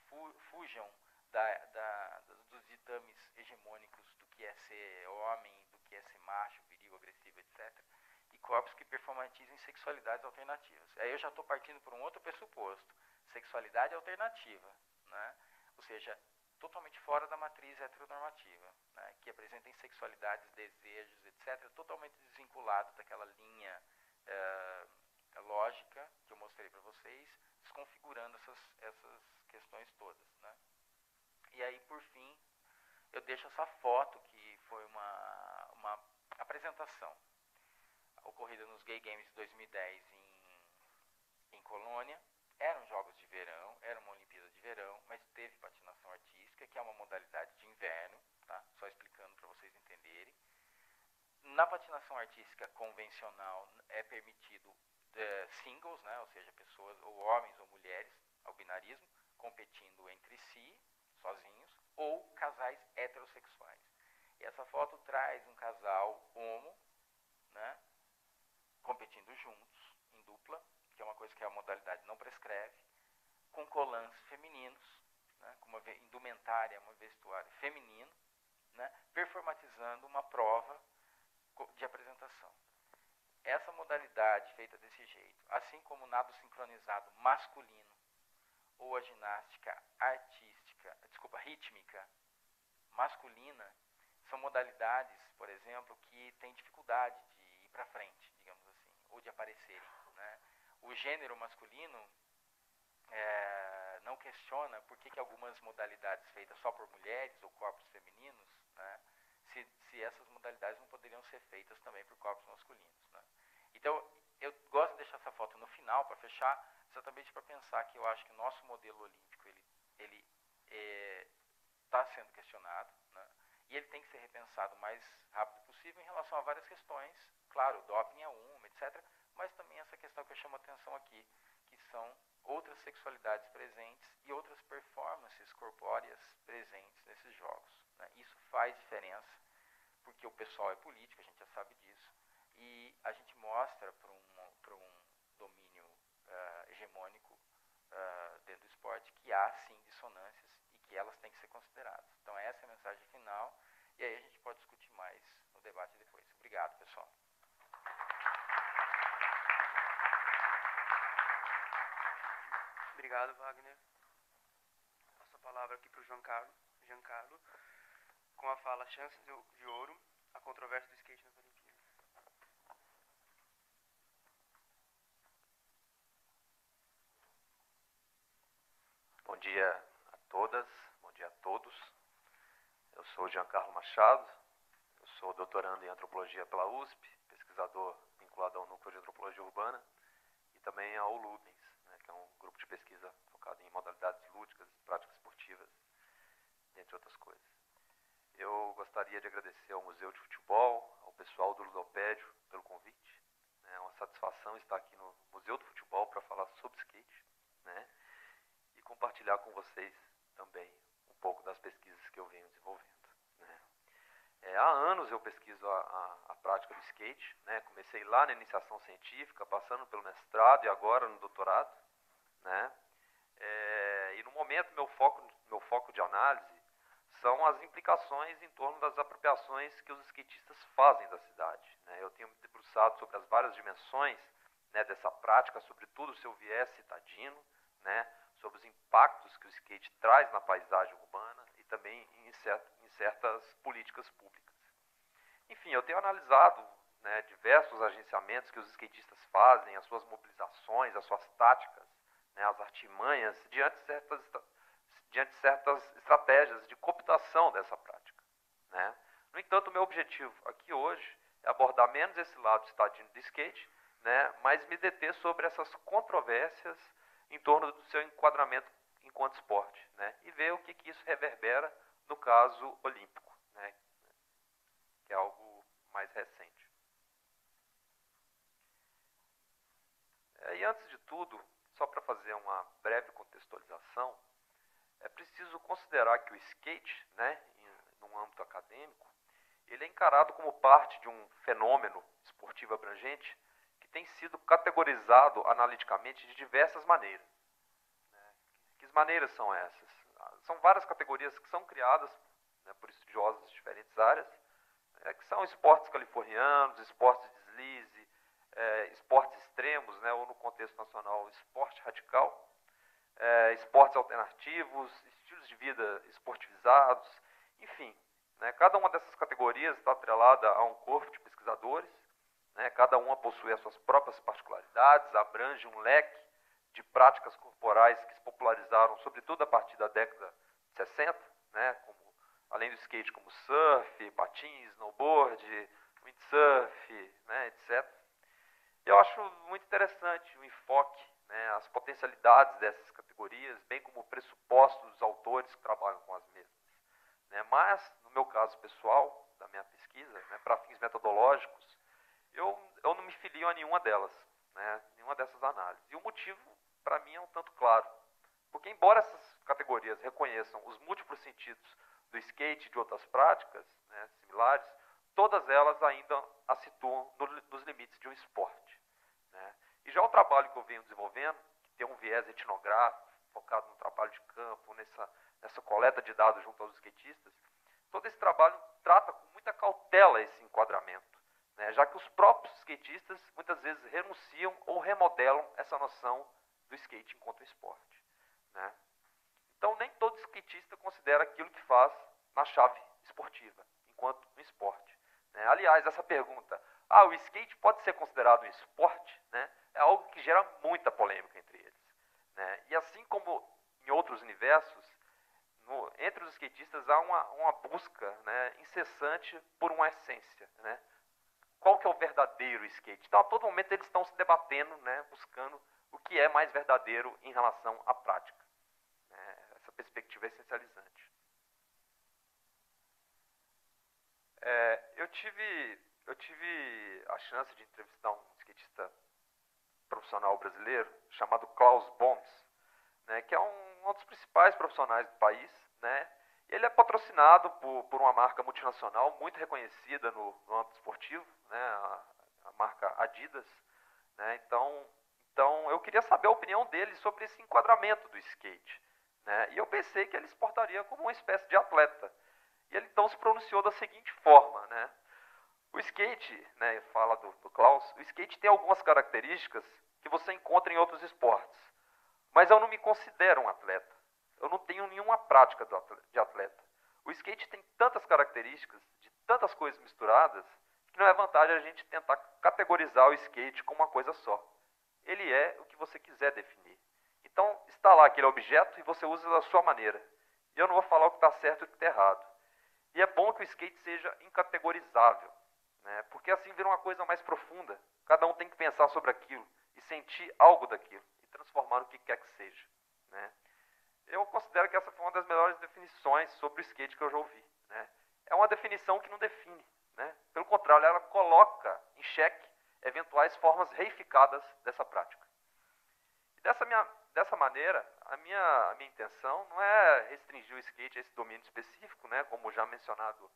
fujam dos ditames hegemônicos do que é ser homem, do que é ser macho, viril, agressivo, etc. E corpos que performatizem sexualidades alternativas. Aí eu já estou partindo por um outro pressuposto, sexualidade alternativa, né? Ou seja, totalmente fora da matriz heteronormativa, né? Que apresentem sexualidades, desejos, etc., totalmente desvinculados daquela linha lógica que eu mostrei para vocês, desconfigurando essas questões todas, né? E aí, por fim, eu deixo essa foto que foi uma apresentação ocorrida nos Gay Games de 2010 em Colônia. Eram jogos de verão, era uma Olimpíada de verão, mas teve patinação artística, que é uma modalidade de inverno, tá? Só explicando para vocês entenderem. Na patinação artística convencional é permitido singles, né? Ou seja, pessoas, ou homens ou mulheres, ao binarismo, competindo entre si, sozinhos, ou casais heterossexuais. E essa foto traz um casal homo, né? Competindo juntos, em dupla, que é uma coisa que a modalidade não prescreve, com colãs femininos, né? Com uma indumentária, um vestuário feminino, né? Performatizando uma prova de apresentação. Essa modalidade feita desse jeito, assim como o nado sincronizado masculino ou a ginástica rítmica masculina, são modalidades, por exemplo, que têm dificuldade de ir para frente, digamos assim, ou de aparecerem, né? O gênero masculino não questiona por que algumas modalidades feitas só por mulheres ou corpos femininos, né, se essas modalidades não poderiam ser feitas também por corpos masculinos, né? Então, eu gosto de deixar essa foto no final para fechar, exatamente para pensar que eu acho que o nosso modelo olímpico ele está sendo questionado, né? E ele tem que ser repensado o mais rápido possível em relação a várias questões. Claro, o doping é uma, etc., mas também essa questão que eu chamo a atenção aqui, que são outras sexualidades presentes e outras performances corpóreas presentes nesses jogos, né? Isso faz diferença, porque o pessoal é político, a gente já sabe disso, e a gente mostra para um domínio hegemônico dentro do esporte que há sim dissonâncias e que elas têm que ser consideradas. Então essa é a mensagem final, e aí a gente pode discutir mais no debate depois. Obrigado, pessoal. Obrigado, Wagner. Passo a palavra aqui para o Giancarlo, com a fala Chances de Ouro, a controvérsia do skate nas Olimpíadas. Bom dia a todas, bom dia a todos. Eu sou o Giancarlo Machado, eu sou doutorando em Antropologia pela USP, pesquisador vinculado ao Núcleo de Antropologia Urbana e também ao Lubens, né, que é um grupo de pesquisa focado em modalidades lúdicas e práticas esportivas, entre outras coisas. Eu gostaria de agradecer ao Museu de Futebol, ao pessoal do Ludopédio pelo convite. É uma satisfação estar aqui no Museu do Futebol para falar sobre skate, né, e compartilhar com vocês também um pouco das pesquisas que eu venho desenvolvendo, né. Há anos eu pesquiso a prática do skate, né, comecei lá na iniciação científica, passando pelo mestrado e agora no doutorado, né, e no momento meu foco de análise são as implicações em torno das apropriações que os skatistas fazem da cidade, né. Eu tenho me debruçado sobre as várias dimensões, né, dessa prática, sobretudo o seu viés citadino, né, sobre os impactos que o skate traz na paisagem urbana e também em certas políticas públicas. Enfim, eu tenho analisado, né, diversos agenciamentos que os skatistas fazem, as suas mobilizações, as suas táticas, né, as artimanhas, diante de certas estratégias de cooptação dessa prática, né. No entanto, o meu objetivo aqui hoje é abordar menos esse lado citadino do skate, né, mas me deter sobre essas controvérsias em torno do seu enquadramento enquanto esporte, né, e ver o que isso reverbera no caso olímpico, né, que é algo mais recente. E antes de tudo, só para fazer uma breve contextualização, é preciso considerar que o skate, né, num âmbito acadêmico, ele é encarado como parte de um fenômeno esportivo abrangente que tem sido categorizado analiticamente de diversas maneiras. Que maneiras são essas? São várias categorias que são criadas, né, por estudiosos de diferentes áreas, que são esportes californianos, esportes de deslize, esportes extremos, né, ou no contexto nacional, esporte radical, esportes alternativos, estilos de vida esportivizados, enfim, né, cada uma dessas categorias está atrelada a um corpo de pesquisadores, né, cada uma possui as suas próprias particularidades, abrange um leque de práticas corporais que se popularizaram, sobretudo a partir da década de 60, né, como, além do skate, como surf, patins, snowboard, windsurf, né, etc. Eu acho muito interessante o enfoque, né, as potencialidades dessas categorias, bem como o pressuposto dos autores que trabalham com as mesmas. Né. Mas, no meu caso pessoal, da minha pesquisa, né, para fins metodológicos, eu não me filio a nenhuma delas, né, nenhuma dessas análises. E o motivo, para mim, é um tanto claro. Porque, embora essas categorias reconheçam os múltiplos sentidos do skate e de outras práticas, né, similares, todas elas ainda a situam nos limites de um esporte. Né. E já o trabalho que eu venho desenvolvendo, que tem um viés etnográfico, focado no trabalho de campo, nessa coleta de dados junto aos skatistas, todo esse trabalho trata com muita cautela esse enquadramento, né, já que os próprios skatistas muitas vezes renunciam ou remodelam essa noção do skate enquanto esporte. Né. Então, nem todo skatista considera aquilo que faz na chave esportiva, enquanto um esporte. Né. Aliás, essa pergunta, o skate pode ser considerado um esporte? Né, é algo que gera muita polêmica entre eles. Né. E assim como em outros universos, entre os skatistas há uma busca, né, incessante por uma essência. Né. Qual que é o verdadeiro skate? Então, a todo momento eles estão se debatendo, né, buscando o que é mais verdadeiro em relação à prática. Essa perspectiva é essencializante. Eu tive a chance de entrevistar um skatista profissional brasileiro chamado Klaus Boms, né, que é um dos principais profissionais do país, né. Ele é patrocinado por uma marca multinacional muito reconhecida no âmbito esportivo, né, a marca Adidas. Né. Então, eu queria saber a opinião dele sobre esse enquadramento do skate. Né. E eu pensei que ele se portaria como uma espécie de atleta. E ele então se pronunciou da seguinte forma. Né. O skate, né, fala do Klaus, o skate tem algumas características que você encontra em outros esportes. Mas eu não me considero um atleta. Eu não tenho nenhuma prática de atleta. O skate tem tantas características, de tantas coisas misturadas, que não é vantagem a gente tentar categorizar o skate como uma coisa só. Ele é o que você quiser definir. Então, está lá aquele objeto e você usa da sua maneira. E eu não vou falar o que está certo e o que está errado. E é bom que o skate seja incategorizável, né? Porque assim vira uma coisa mais profunda. Cada um tem que pensar sobre aquilo e sentir algo daquilo e transformar no que quer que seja. Né? Eu considero que essa foi uma das melhores definições sobre o skate que eu já ouvi. Né? É uma definição que não define. Né? Pelo contrário, ela coloca em xeque eventuais formas reificadas dessa prática. E dessa maneira, a minha intenção não é restringir o skate a esse domínio específico, né? Como já mencionado,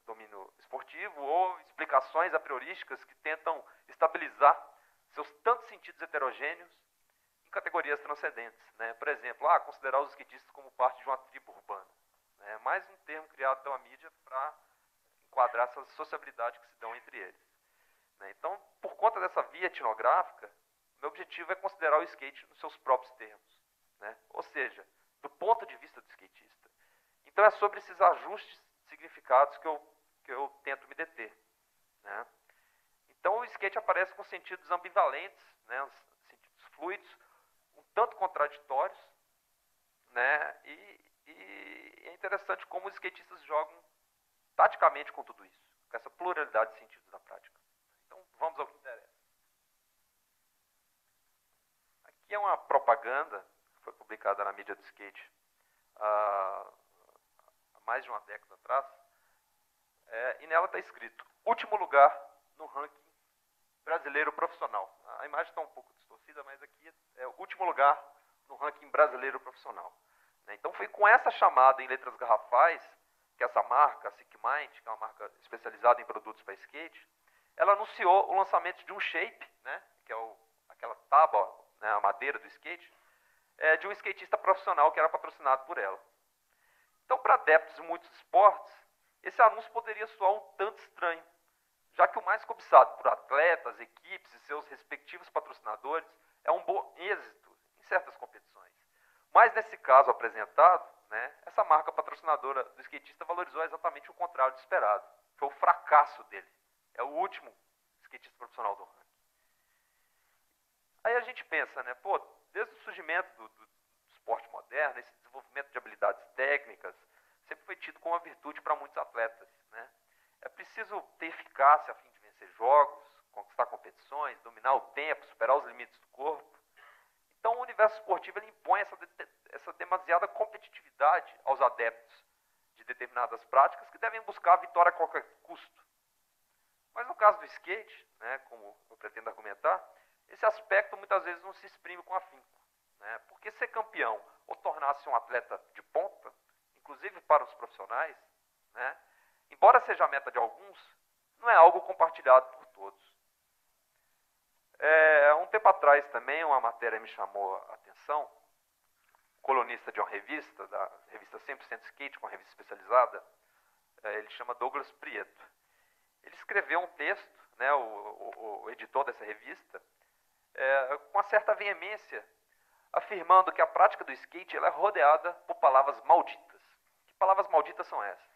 domínio esportivo, ou explicações a priorísticas que tentam estabilizar seus tantos sentidos heterogêneos categorias transcendentes. Né? Por exemplo, considerar os skatistas como parte de uma tribo urbana. É mais um termo criado pela mídia para enquadrar essa sociabilidade que se dão entre eles. Né? Então, por conta dessa via etnográfica, meu objetivo é considerar o skate nos seus próprios termos. Né? Ou seja, do ponto de vista do skatista. Então, é sobre esses ajustes significados que eu tento me deter. Né? Então, o skate aparece com sentidos ambivalentes, né? Sentidos fluidos, tanto contraditórios, né? E é interessante como os skatistas jogam taticamente com tudo isso, com essa pluralidade de sentidos na prática. Então, vamos ao que interessa. Aqui é uma propaganda que foi publicada na mídia do skate há mais de uma década atrás, e nela está escrito: último lugar no ranking brasileiro profissional. A imagem está um pouco distorcida, mas aqui é o último lugar no ranking brasileiro profissional. Então foi com essa chamada em letras garrafais que essa marca, a SickMind, que é uma marca especializada em produtos para skate, ela anunciou o lançamento de um shape, né, que é aquela tábua, né, a madeira do skate, de um skatista profissional que era patrocinado por ela. Então, para adeptos de muitos esportes, esse anúncio poderia soar um tanto estranho, já que o mais cobiçado por atletas, equipes e seus respectivos patrocinadores é um bom êxito em certas competições. Mas nesse caso apresentado, né, essa marca patrocinadora do skatista valorizou exatamente o contrário do esperado. Foi o fracasso dele. É o último skatista profissional do ranking. Aí a gente pensa, né, pô, desde o surgimento do esporte moderno, esse desenvolvimento de habilidades técnicas sempre foi tido como uma virtude para muitos atletas, né? É preciso ter eficácia a fim de vencer jogos, conquistar competições, dominar o tempo, superar os limites do corpo. Então o universo esportivo ele impõe essa demasiada competitividade aos adeptos de determinadas práticas que devem buscar a vitória a qualquer custo. Mas no caso do skate, né, como eu pretendo argumentar, esse aspecto muitas vezes não se exprime com afinco, né? Porque ser campeão ou tornar-se um atleta de ponta, inclusive para os profissionais, né, embora seja a meta de alguns, não é algo compartilhado por todos. Um tempo atrás também uma matéria me chamou a atenção, colunista de uma revista, da revista 100% Skate, uma revista especializada, ele chama Douglas Prieto. Ele escreveu um texto, né, o editor dessa revista, com uma certa veemência, afirmando que a prática do skate ela é rodeada por palavras malditas. Que palavras malditas são essas?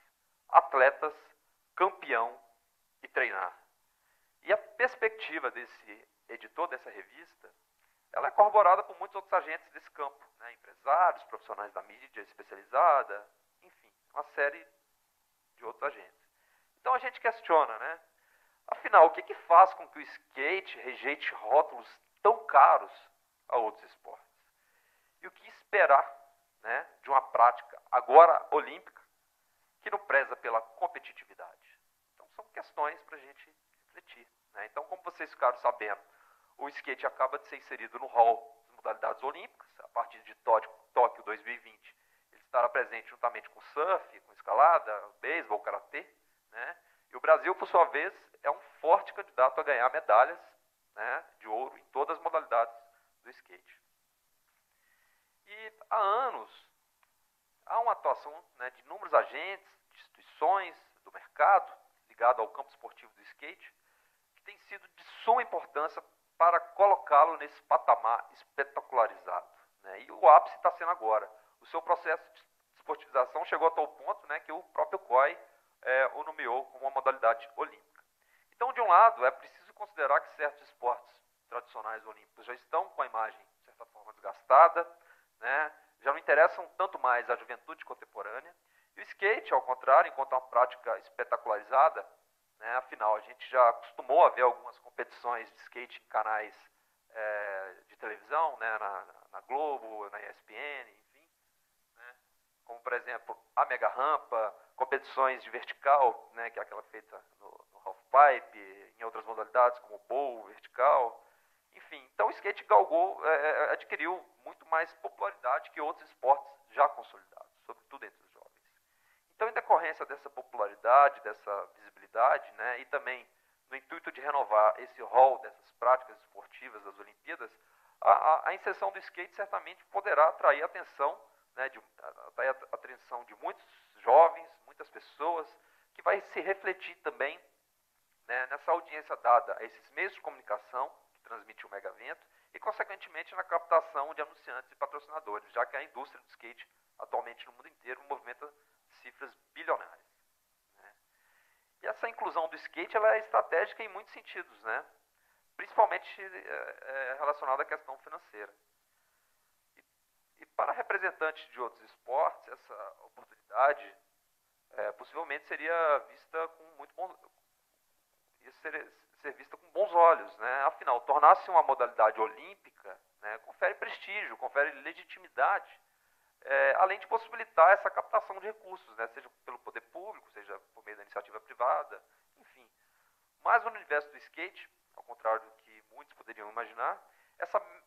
Atletas, campeão e treinar. E a perspectiva desse editor dessa revista, ela é corroborada por muitos outros agentes desse campo, né? Empresários, profissionais da mídia especializada, enfim, uma série de outros agentes. Então a gente questiona, né? Afinal, o que faz com que o skate rejeite rótulos tão caros a outros esportes? E o que esperar, né, de uma prática agora olímpica que não preza pela competitividade? Então são questões para a gente refletir, né? Então, como vocês ficaram sabendo, o skate acaba de ser inserido no hall das modalidades olímpicas, a partir de Tóquio 2020. Ele estará presente juntamente com surf, com escalada, beisebol, karatê, né? E o Brasil, por sua vez, é um forte candidato a ganhar medalhas, né, de ouro em todas as modalidades do skate. E há anos, há uma atuação, né, de inúmeros agentes, de instituições do mercado, ligado ao campo esportivo do skate, que tem sido de suma importância para colocá-lo nesse patamar espetacularizado, né? E o ápice está sendo agora. O seu processo de esportivização chegou a tal ponto, né, que o próprio COI o nomeou como uma modalidade olímpica. Então, de um lado, é preciso considerar que certos esportes tradicionais olímpicos já estão com a imagem, de certa forma, desgastada, né? Já não interessam tanto mais à juventude contemporânea. E o skate, ao contrário, enquanto uma prática espetacularizada, né? Afinal, a gente já acostumou a ver algumas competições de skate em canais de televisão, né? Na Globo, na ESPN, enfim, né? Como, por exemplo, a mega rampa, competições de vertical, né? Que é aquela feita no halfpipe, em outras modalidades como bowl, vertical. Enfim, então o skate galgou, adquiriu muito mais popularidade que outros esportes já consolidados, sobretudo entre os jovens. Então, em decorrência dessa popularidade, dessa visibilidade, né, e também no intuito de renovar esse rol dessas práticas esportivas das Olimpíadas, a inserção do skate certamente poderá atrair a atenção, né, a atenção de muitos jovens, muitas pessoas, que vai se refletir também, né, nessa audiência dada a esses meios de comunicação que transmitem o mega evento e, consequentemente, na captação de anunciantes e patrocinadores, já que a indústria do skate, atualmente no mundo inteiro, movimenta cifras bilionárias, né? E essa inclusão do skate ela é estratégica em muitos sentidos, né? Principalmente relacionada à questão financeira. E para representantes de outros esportes, essa oportunidade possivelmente seria vista com muito bom... ser vista com bons olhos, né? Afinal, tornar-se uma modalidade olímpica, né, confere prestígio, confere legitimidade, além de possibilitar essa captação de recursos, né, seja pelo poder público, seja por meio da iniciativa privada, enfim. Mas no universo do skate, ao contrário do que muitos poderiam imaginar,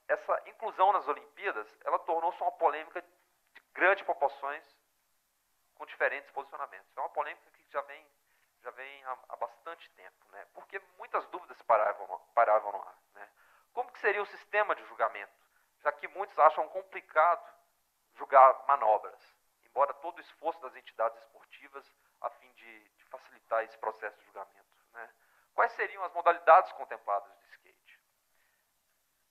essa inclusão nas Olimpíadas, ela tornou-se uma polêmica de grandes proporções com diferentes posicionamentos. É uma polêmica que já vem há bastante tempo, né? Porque muitas dúvidas paravam no ar, né? Como que seria o sistema de julgamento? Já que muitos acham complicado julgar manobras, embora todo o esforço das entidades esportivas a fim de facilitar esse processo de julgamento, né? quais seriam as modalidades contempladas de skate?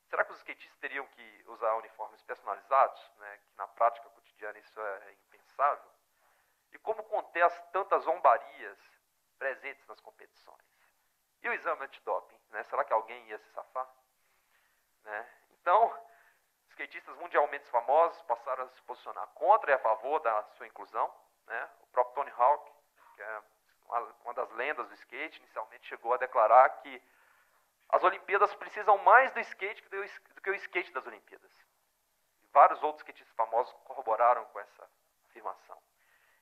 Será que os skatistas teriam que usar uniformes personalizados, né, que na prática cotidiana isso é impensável? E como conter as tantas zombarias presentes nas competições? E o exame antidoping, né? Será que alguém ia se safar? Né? Então, skatistas mundialmente famosos passaram a se posicionar contra e a favor da sua inclusão. Né? O próprio Tony Hawk, que é uma das lendas do skate, inicialmente chegou a declarar que as Olimpíadas precisam mais do skate do que o skate das Olimpíadas. E vários outros skatistas famosos corroboraram com essa afirmação.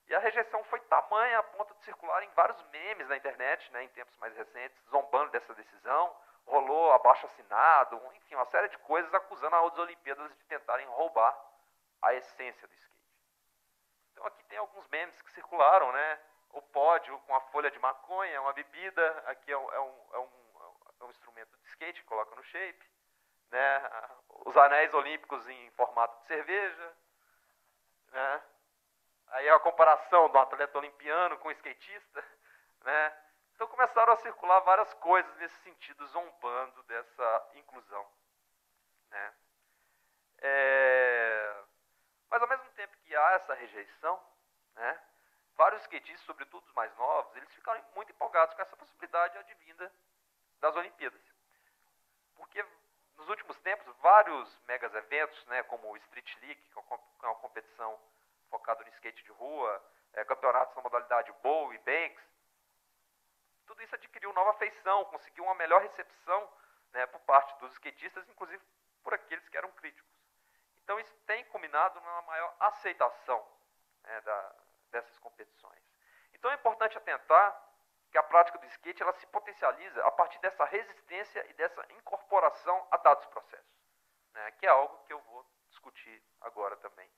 E a rejeição foi tamanha a ponto de circular em vários memes na internet, né, em tempos mais recentes, zombando dessa decisão. Rolou abaixo-assinado, enfim, uma série de coisas acusando as Olimpíadas de tentarem roubar a essência do skate. Então aqui tem alguns memes que circularam, né? O pódio com a folha de maconha, uma bebida, aqui é um instrumento de skate que coloca no shape, né? Os anéis olímpicos em formato de cerveja, né? Aí a comparação do atleta olimpiano com o skatista, né? Então começaram a circular várias coisas nesse sentido, zombando dessa inclusão, né? Mas ao mesmo tempo que há essa rejeição, né, vários skatistas, sobretudo os mais novos, eles ficaram muito empolgados com essa possibilidade advinda das Olimpíadas. Porque nos últimos tempos, vários megas eventos, né, como o Street League, que é uma competição focada no skate de rua, campeonatos na modalidade bowl e banks, tudo isso adquiriu nova feição, conseguiu uma melhor recepção, né, por parte dos skatistas, inclusive por aqueles que eram críticos. Então isso tem culminado numa maior aceitação, né, dessas competições. Então é importante atentar que a prática do skate ela se potencializa a partir dessa resistência e dessa incorporação a dados processos, né, que é algo que eu vou discutir agora também.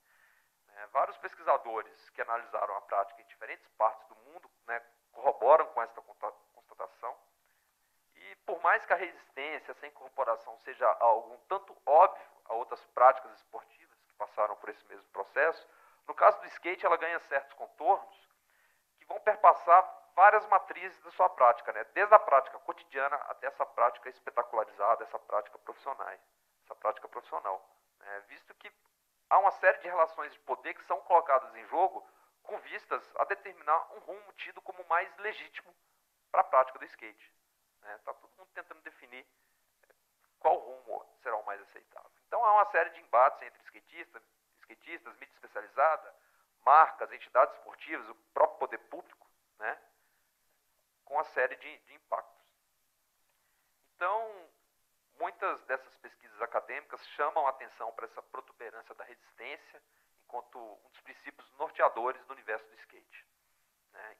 Vários pesquisadores que analisaram a prática em diferentes partes do mundo, né, corroboram com esta constatação. E por mais que a resistência, essa incorporação seja algo um tanto óbvio a outras práticas esportivas que passaram por esse mesmo processo, no caso do skate ela ganha certos contornos que vão perpassar várias matrizes da sua prática, né, desde a prática cotidiana até essa prática espetacularizada, essa prática profissional, né, visto que há uma série de relações de poder que são colocadas em jogo com vistas a determinar um rumo tido como mais legítimo para a prática do skate. Está todo mundo tentando definir qual rumo será o mais aceitável. Então há uma série de embates entre skatistas, mídia especializada, marcas, entidades esportivas, o próprio poder público, né, com uma série de impactos. Então, muitas dessas pesquisas acadêmicas chamam a atenção para essa protuberância da resistência enquanto um dos princípios norteadores do universo do skate.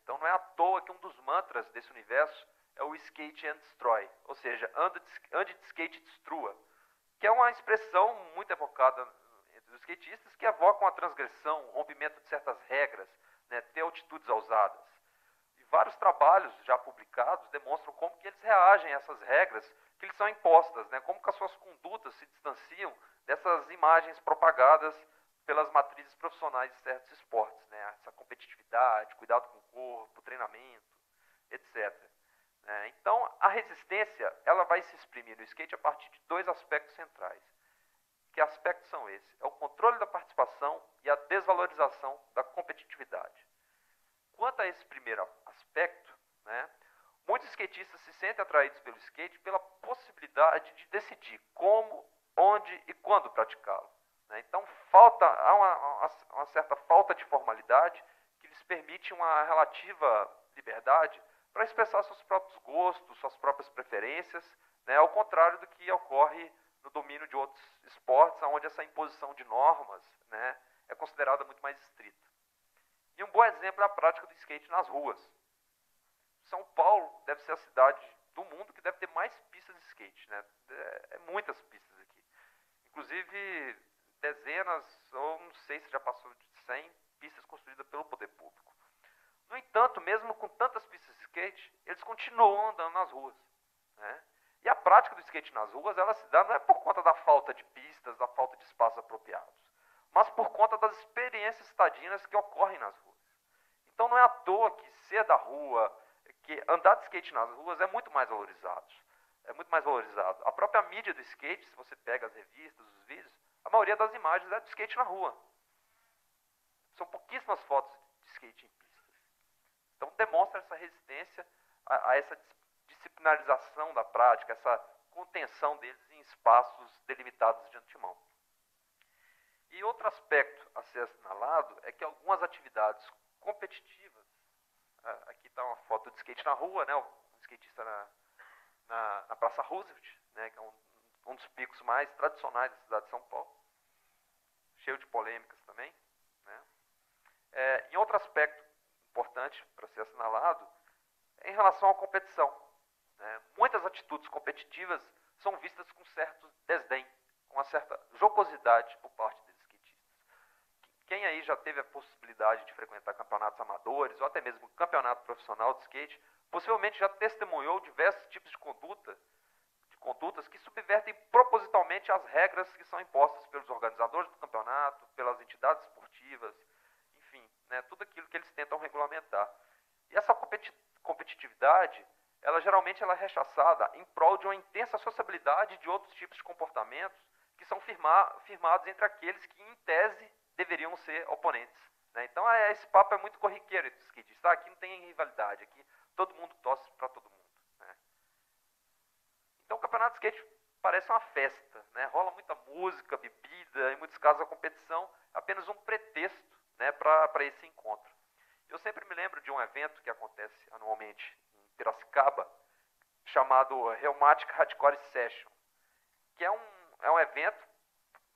Então não é à toa que um dos mantras desse universo é o skate and destroy, ou seja, ande de skate e destrua, que é uma expressão muito evocada entre os skatistas que evocam a transgressão, o rompimento de certas regras, né, ter atitudes ousadas. E vários trabalhos já publicados demonstram como que eles reagem a essas regras que lhes são impostas, né, como que as suas condutas se distanciam dessas imagens propagadas pelas matrizes profissionais de certos esportes, né, essa competitividade, cuidado com o corpo, treinamento, etc. Então, a resistência ela vai se exprimir no skate a partir de dois aspectos centrais. Que aspectos são esses? É o controle da participação e a desvalorização da competitividade. Quanto a esse primeiro aspecto, né, muitos skatistas se sentem atraídos pelo skate pela possibilidade de decidir como, onde e quando praticá-lo. Então, há uma certa falta de formalidade que lhes permite uma relativa liberdade para expressar seus próprios gostos, suas próprias preferências, né, ao contrário do que ocorre no domínio de outros esportes, onde essa imposição de normas, né, é considerada muito mais estrita. E um bom exemplo é a prática do skate nas ruas. São Paulo deve ser a cidade do mundo que deve ter mais pistas de skate, né? Muitas pistas aqui. Inclusive, dezenas, ou não sei se já passou de 100 pistas construídas pelo poder público. No entanto, mesmo com tantas pistas de skate, eles continuam andando nas ruas, né? E a prática do skate nas ruas, ela se dá não é por conta da falta de pistas, da falta de espaços apropriados, mas por conta das experiências citadinas que ocorrem nas ruas. Então não é à toa que ser da rua, que andar de skate nas ruas é muito mais valorizado. É muito mais valorizado. A própria mídia do skate, se você pega as revistas, os vídeos, a maioria das imagens é de skate na rua. São pouquíssimas fotos de skate em pistas. Então demonstra essa resistência a essa disciplinarização da prática, essa contenção deles em espaços delimitados de antemão. E outro aspecto a ser assinalado é que algumas atividades competitivas, aqui está uma foto de skate na rua, né, um skatista na Praça Roosevelt, né, que é um dos picos mais tradicionais da cidade de São Paulo, cheio de polêmicas também. Né. E outro aspecto importante para ser assinalado é em relação à competição. Né. Muitas atitudes competitivas são vistas com certo desdém, com uma certa jocosidade por parte dos skatistas. Quem aí já teve a possibilidade de frequentar campeonatos amadores ou até mesmo campeonato profissional de skate, possivelmente já testemunhou diversos tipos de condutas que subvertem propositalmente as regras que são impostas pelos organizadores do campeonato, pelas entidades esportivas, enfim, né, tudo aquilo que eles tentam regulamentar. E essa competitividade, geralmente ela é rechaçada em prol de uma intensa sociabilidade de outros tipos de comportamentos que são firmados entre aqueles que, em tese, deveriam ser oponentes. Né? Então, esse papo é muito corriqueiro entre os skatistas. Aqui não tem rivalidade, aqui todo mundo torce para todo mundo. Né? Então, o campeonato de skate parece uma festa. Né? Rola muita música, bebida, em muitos casos a competição é apenas um pretexto, né, para esse encontro. Eu sempre me lembro de um evento que acontece anualmente em Piracicaba, chamado Rheumatic Hardcore Session, que é um evento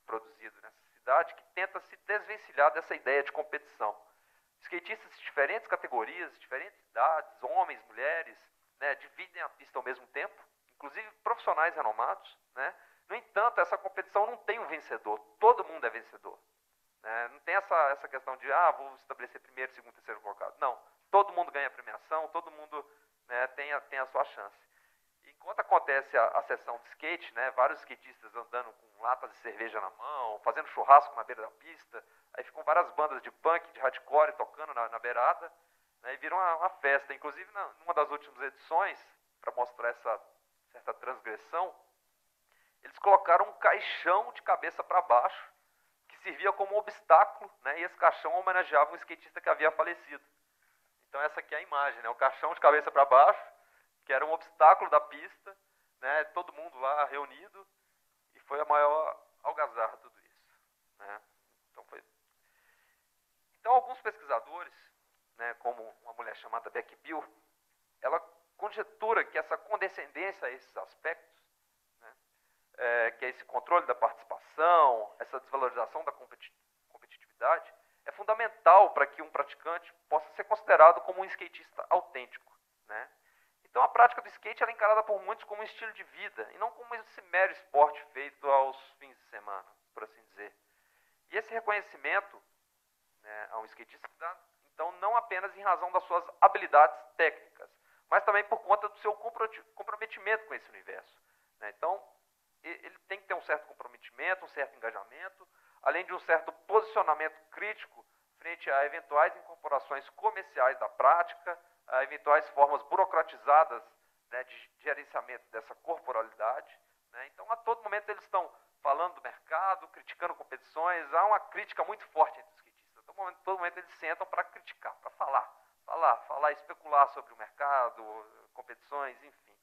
produzido nessa cidade que tenta se desvencilhar dessa ideia de competição. Skatistas de diferentes categorias, diferentes idades, homens, mulheres, né, dividem a pista ao mesmo tempo, inclusive profissionais renomados. Né? No entanto, essa competição não tem um vencedor, todo mundo é vencedor. Né? Não tem essa questão de, vou estabelecer primeiro, segundo, terceiro colocado. Não, todo mundo ganha premiação, todo mundo, né, tem a sua chance. Enquanto acontece a sessão de skate, né, vários skatistas andando com latas de cerveja na mão, fazendo churrasco na beira da pista, aí ficam várias bandas de punk, de hardcore tocando na beirada, né, e viram uma festa. Inclusive, numa das últimas edições, para mostrar essa certa transgressão, eles colocaram um caixão de cabeça para baixo, que servia como obstáculo, né, e esse caixão homenageava um skatista que havia falecido. Então essa aqui é a imagem, né, o caixão de cabeça para baixo, que era um obstáculo da pista, né, todo mundo lá reunido, e foi a maior algazarra tudo isso. Né. Então alguns pesquisadores, né, como uma mulher chamada Becky Bill, ela conjetura que essa condescendência a esses aspectos, né, que é esse controle da participação, essa desvalorização da competitividade, é fundamental para que um praticante possa ser considerado como um skatista autêntico. Né. Então a prática do skate é encarada por muitos como um estilo de vida, e não como esse mero esporte feito aos fins de semana, por assim dizer. E esse reconhecimento, né, a um skatista dá, então, não apenas em razão das suas habilidades técnicas, mas também por conta do seu comprometimento com esse universo. Né. Então, ele tem que ter um certo comprometimento, um certo engajamento, além de um certo posicionamento crítico frente a eventuais incorporações comerciais da prática, a eventuais formas burocratizadas, né, de gerenciamento dessa corporalidade. Né. Então, a todo momento eles estão falando do mercado, criticando competições, há uma crítica muito forte entre os skatistas. Todo momento eles sentam para criticar, para falar, especular sobre o mercado, competições, enfim.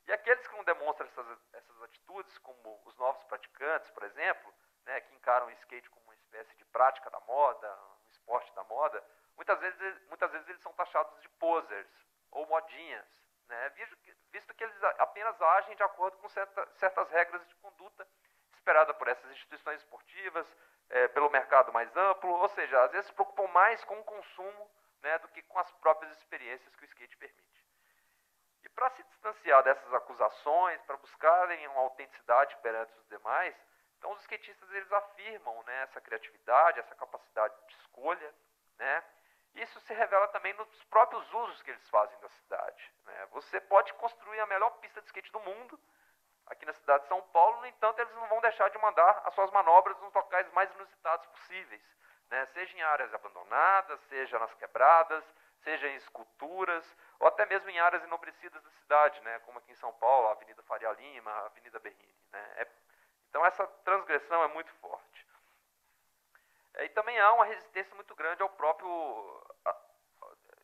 E aqueles que não demonstram essas atitudes, como os novos praticantes, por exemplo, né, que encaram o skate como uma espécie de prática da moda, um esporte da moda, muitas vezes eles são taxados de posers ou modinhas, né, visto que eles apenas agem de acordo com certas regras de conduta esperada por essas instituições esportivas, pelo mercado mais amplo, ou seja, às vezes se preocupam mais com o consumo, né, do que com as próprias experiências que o skate permite. E para se distanciar dessas acusações, para buscarem uma autenticidade perante os demais, então os skatistas eles afirmam, né, essa criatividade, essa capacidade de escolha, né. Isso se revela também nos próprios usos que eles fazem da cidade. Né. Você pode construir a melhor pista de skate do mundo aqui na cidade de São Paulo, no entanto, eles não vão deixar de mandar as suas manobras nos locais mais inusitados possíveis, né? Seja em áreas abandonadas, seja nas quebradas, seja em esculturas ou até mesmo em áreas enobrecidas da cidade, né, como aqui em São Paulo, a Avenida Faria Lima, a Avenida Berrini, né. Então essa transgressão é muito forte. E também há uma resistência muito grande ao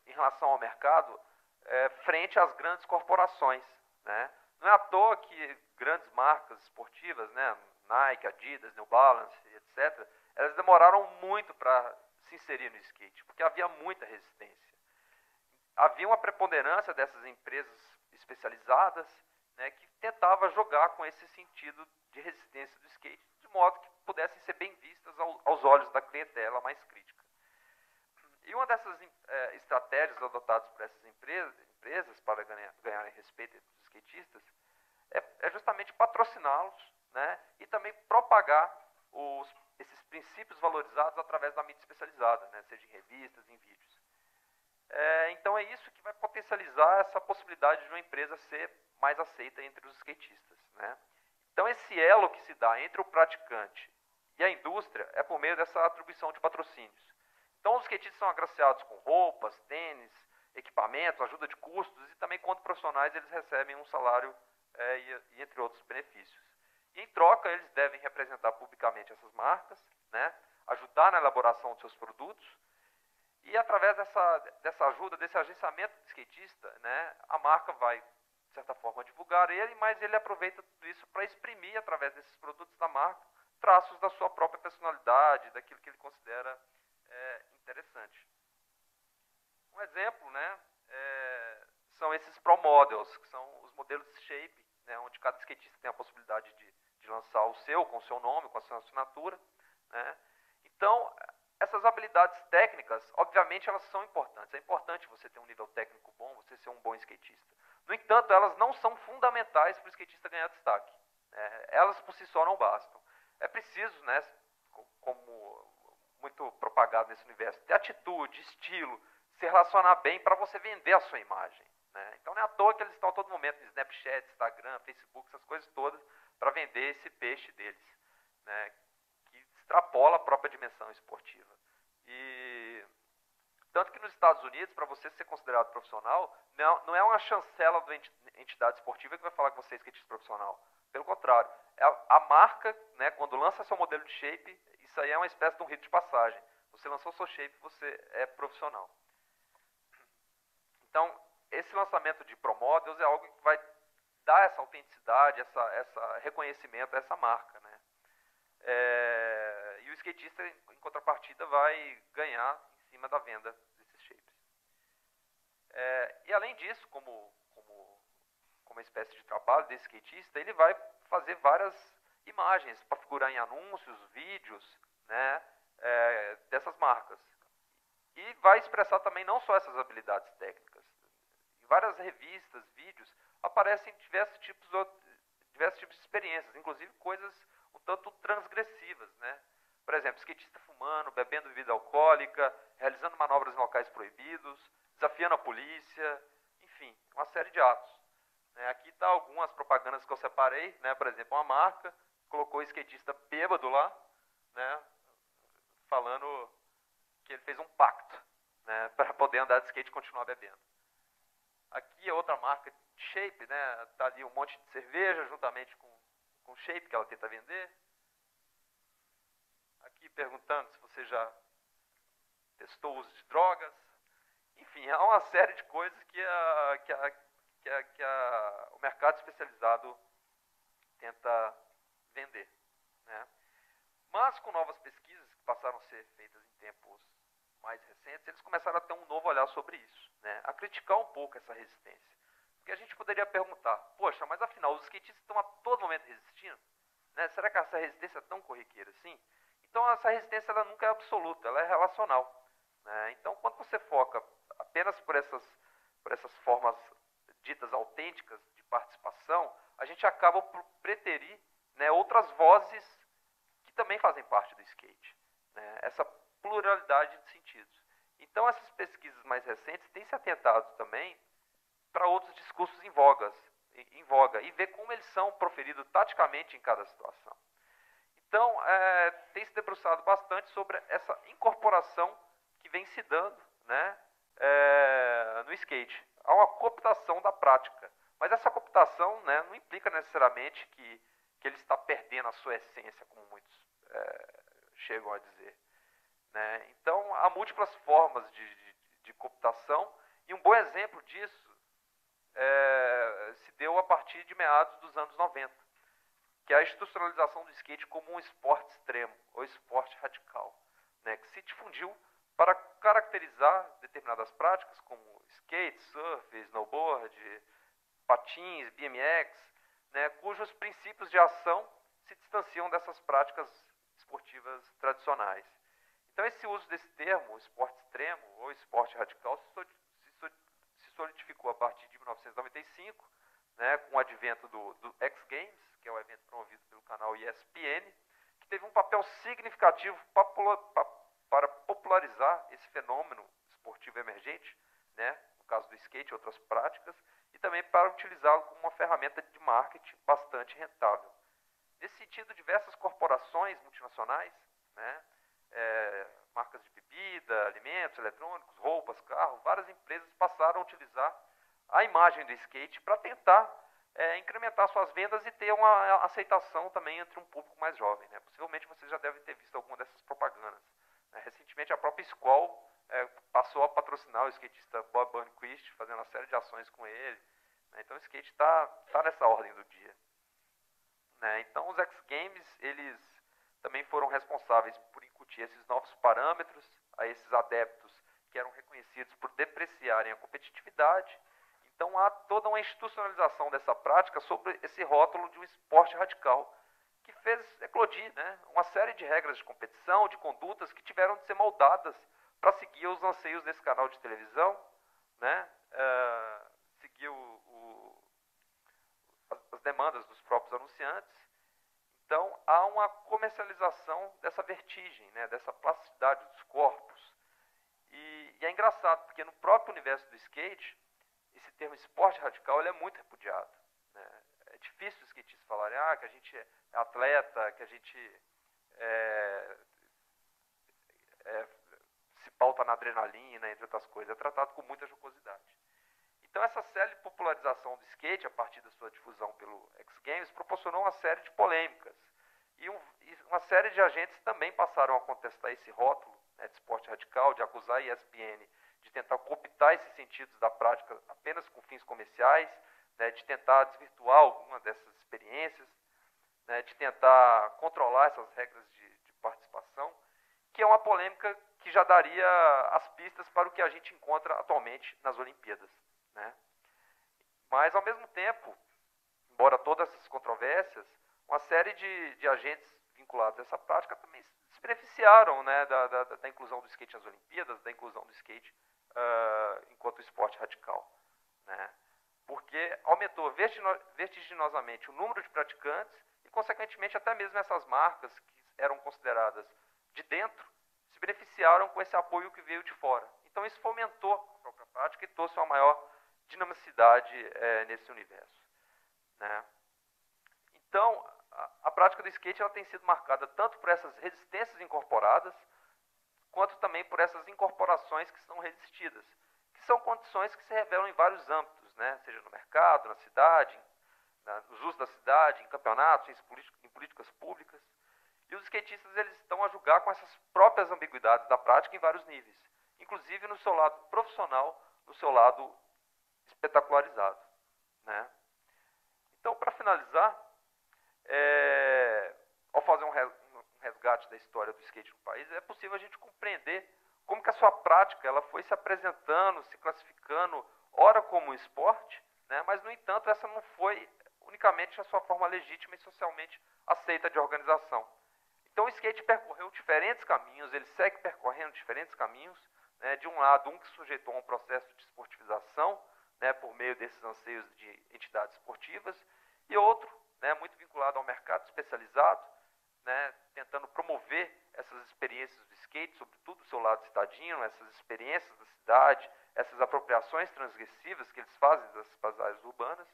em relação ao mercado, frente às grandes corporações, né. Não é à toa que grandes marcas esportivas, né, Nike, Adidas, New Balance, etc., elas demoraram muito para se inserir no skate, porque havia muita resistência. Havia uma preponderância dessas empresas especializadas, né, que tentava jogar com esse sentido de resistência do skate, de modo que pudessem ser bem vistas aos olhos da clientela mais crítica. E uma dessas estratégias adotadas por essas empresas para ganharem respeito dos skatistas é justamente patrociná-los, né, e também propagar esses princípios valorizados através da mídia especializada, né, seja em revistas, em vídeos. Então é isso que vai potencializar essa possibilidade de uma empresa ser mais aceita entre os skatistas, né? Então esse elo que se dá entre o praticante e a indústria é por meio dessa atribuição de patrocínios. Então os skatistas são agraciados com roupas, tênis, equipamentos, ajuda de custos e também quando profissionais eles recebem um salário e entre outros benefícios. E em troca eles devem representar publicamente essas marcas, né? Ajudar na elaboração de seus produtos. E através dessa ajuda, desse agenciamento do skatista, né, a marca vai, de certa forma, divulgar ele, mas ele aproveita tudo isso para exprimir, através desses produtos da marca, traços da sua própria personalidade, daquilo que ele considera interessante. Um exemplo, né, são esses Pro Models, que são os modelos de shape, né, onde cada skatista tem a possibilidade de lançar o seu, com o seu nome, com a sua assinatura, né. Então, essas habilidades técnicas, obviamente, elas são importantes. É importante você ter um nível técnico bom, você ser um bom skatista. No entanto, elas não são fundamentais para o skatista ganhar destaque. Elas por si só não bastam. É preciso, né, como muito propagado nesse universo, ter atitude, estilo, se relacionar bem para você vender a sua imagem, né? Então não é à toa que eles estão a todo momento no Snapchat, Instagram, Facebook, essas coisas todas, para vender esse peixe deles, né, extrapola a própria dimensão esportiva. E tanto que nos Estados Unidos, para você ser considerado profissional, não é uma chancela da entidade esportiva que vai falar que você é skatista profissional. Pelo contrário, a marca, né, quando lança seu modelo de shape, isso aí é uma espécie de um rito de passagem. Você lançou seu shape, você é profissional. Então, esse lançamento de Pro Models é algo que vai dar essa autenticidade, essa reconhecimento a essa marca, né? E o skatista, em contrapartida, vai ganhar em cima da venda desses shapes. E além disso, como uma espécie de trabalho desse skatista, ele vai fazer várias imagens para figurar em anúncios, vídeos, né, dessas marcas. E vai expressar também não só essas habilidades técnicas. Em várias revistas, vídeos, aparecem diversos tipos de experiências, inclusive coisas um tanto transgressivas, né? Por exemplo, skatista fumando, bebendo bebida alcoólica, realizando manobras em locais proibidos, desafiando a polícia, enfim, uma série de atos. Aqui está algumas propagandas que eu separei, né? Por exemplo, uma marca colocou o skatista bêbado lá, né, falando que ele fez um pacto, né, para poder andar de skate e continuar bebendo. Aqui é outra marca de shape, né? Está ali um monte de cerveja juntamente com o shape que ela tenta vender. Aqui perguntando se você já testou o uso de drogas. Enfim, há uma série de coisas que o mercado especializado tenta vender, né? Mas com novas pesquisas que passaram a ser feitas em tempos mais recentes, eles começaram a ter um novo olhar sobre isso, né? A criticar um pouco essa resistência. Porque a gente poderia perguntar, poxa, mas afinal os skatistas estão a todo momento resistindo? Né? Será que essa resistência é tão corriqueira assim? Então essa resistência ela nunca é absoluta, ela é relacional, né? Então quando você foca apenas por essas formas ditas autênticas de participação, a gente acaba por preterir, né, outras vozes que também fazem parte do skate, né? Essa pluralidade de sentidos. Então essas pesquisas mais recentes têm se atentado também para outros discursos em voga e ver como eles são proferidos taticamente em cada situação. Então, tem se debruçado bastante sobre essa incorporação que vem se dando, né, no skate. Há uma cooptação da prática. Mas essa cooptação, né, não implica necessariamente que ele está perdendo a sua essência, como muitos chegam a dizer. Né? Então, há múltiplas formas de cooptação, e um bom exemplo disso se deu a partir de meados dos anos 90, que é a institucionalização do skate como um esporte extremo, ou esporte radical, né, que se difundiu para caracterizar determinadas práticas como skate, surf, snowboard, patins, BMX, né, cujos princípios de ação se distanciam dessas práticas esportivas tradicionais. Então, esse uso desse termo, esporte extremo ou esporte radical, se solidificou a partir de 1995, né, com o advento do X Games, que é um evento promovido pelo canal ESPN, que teve um papel significativo para popularizar esse fenômeno esportivo emergente, né, no caso do skate e outras práticas, e também para utilizá-lo como uma ferramenta de marketing bastante rentável. Nesse sentido, diversas corporações multinacionais, né, marcas de bebida, alimentos, eletrônicos, roupas, carros, várias empresas passaram a utilizar a imagem do skate para tentar incrementar suas vendas e ter uma aceitação também entre um público mais jovem. Né? Possivelmente vocês já devem ter visto alguma dessas propagandas. Recentemente, a própria Skol passou a patrocinar o skatista Bob Burnquist, fazendo uma série de ações com ele. Né? Então, o skate está nessa ordem do dia. Né? Então, os X Games, eles também foram responsáveis por incutir esses novos parâmetros a esses adeptos que eram reconhecidos por depreciarem a competitividade. Então, há toda uma institucionalização dessa prática sobre esse rótulo de um esporte radical, que fez eclodir, né, uma série de regras de competição, de condutas que tiveram de ser moldadas para seguir os anseios desse canal de televisão, né, seguir as demandas dos próprios anunciantes. Então, há uma comercialização dessa vertigem, né, dessa plasticidade dos corpos. E é engraçado, porque no próprio universo do skate, esse termo esporte radical ele é muito repudiado. Né? É difícil os skatistas falarem que a gente é atleta, que a gente se pauta na adrenalina, entre outras coisas. É tratado com muita jocosidade. Então, essa série de popularização do skate, a partir da sua difusão pelo X Games, proporcionou uma série de polêmicas. E uma série de agentes também passaram a contestar esse rótulo, né, de esporte radical, de acusar a ESPN de tentar cooptar esses sentidos da prática apenas com fins comerciais, né, de tentar desvirtuar alguma dessas experiências, né, de tentar controlar essas regras de participação, que é uma polêmica que já daria as pistas para o que a gente encontra atualmente nas Olimpíadas. Né? Mas, ao mesmo tempo, embora todas essas controvérsias, uma série de agentes vinculados a essa prática também se beneficiaram, né, da inclusão do skate nas Olimpíadas, da inclusão do skate enquanto esporte radical. Né? Porque aumentou vertiginosamente o número de praticantes e, consequentemente, até mesmo essas marcas que eram consideradas de dentro se beneficiaram com esse apoio que veio de fora. Então, isso fomentou a própria prática e trouxe uma maior dinamicidade nesse universo. Né? Então, a prática do skate ela tem sido marcada tanto por essas resistências incorporadas, quanto também por essas incorporações que são resistidas, que são condições que se revelam em vários âmbitos, né? Seja no mercado, na cidade, nos usos da cidade, em campeonatos, em políticas públicas. E os skatistas eles estão a julgar com essas próprias ambiguidades da prática em vários níveis, inclusive no seu lado profissional, no seu lado espetacularizado. Né? Então, para finalizar, ao fazer um resgate da história do skate no país, é possível a gente compreender como que a sua prática ela foi se apresentando, se classificando, ora como um esporte, né, mas, no entanto, essa não foi unicamente a sua forma legítima e socialmente aceita de organização. Então, o skate percorreu diferentes caminhos, ele segue percorrendo diferentes caminhos, né, de um lado, que sujeitou a um processo de esportivização, né, por meio desses anseios de entidades esportivas, e outro, né, muito vinculado ao mercado especializado, né, tentando promover essas experiências do skate, sobretudo do seu lado citadino, essas experiências da cidade, essas apropriações transgressivas que eles fazem das áreas urbanas.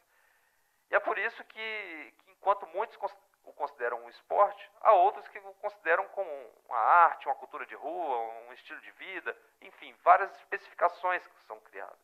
E é por isso que enquanto muitos o consideram um esporte, há outros que o consideram como uma arte, uma cultura de rua, um estilo de vida, enfim, várias especificações que são criadas.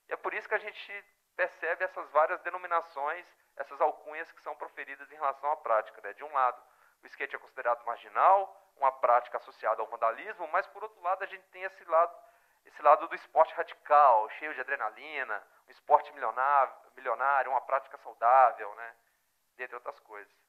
E é por isso que a gente percebe essas várias denominações, essas alcunhas que são proferidas em relação à prática, né? De um lado, o skate é considerado marginal, uma prática associada ao vandalismo, mas por outro lado a gente tem esse lado do esporte radical, cheio de adrenalina, um esporte milionário, uma prática saudável, né? Dentre outras coisas.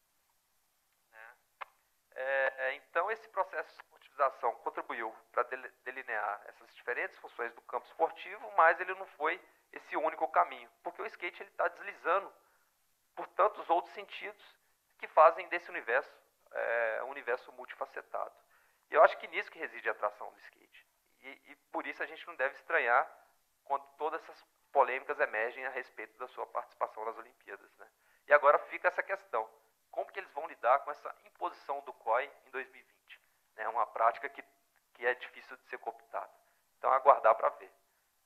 Então esse processo de esportivização contribuiu para delinear essas diferentes funções do campo esportivo, mas ele não foi esse único caminho, porque o skate está deslizando por tantos outros sentidos que fazem desse universo um universo multifacetado. E eu acho que nisso que reside a atração do skate. E por isso a gente não deve estranhar quando todas essas polêmicas emergem a respeito da sua participação nas Olimpíadas, né? E agora fica essa questão: como que eles vão lidar com essa imposição do COI em 2020? É uma prática que é difícil de ser cooptada. Então, aguardar para ver.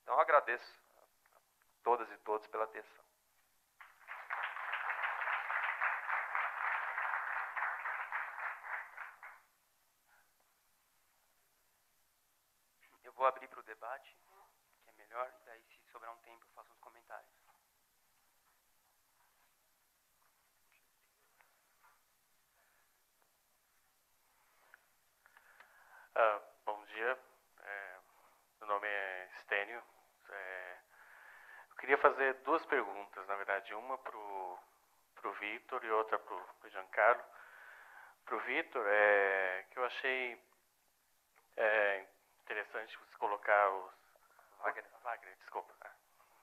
Então, eu agradeço a todas e todos pela atenção. Eu vou abrir para o debate, que é melhor, e daí, se sobrar um tempo, eu faço uns comentários. Bom dia, meu nome é Stênio. Eu queria fazer duas perguntas, na verdade, uma para o Vitor e outra para o Giancarlo. Para o Vitor, que eu achei interessante você colocar os... Wagner, desculpa.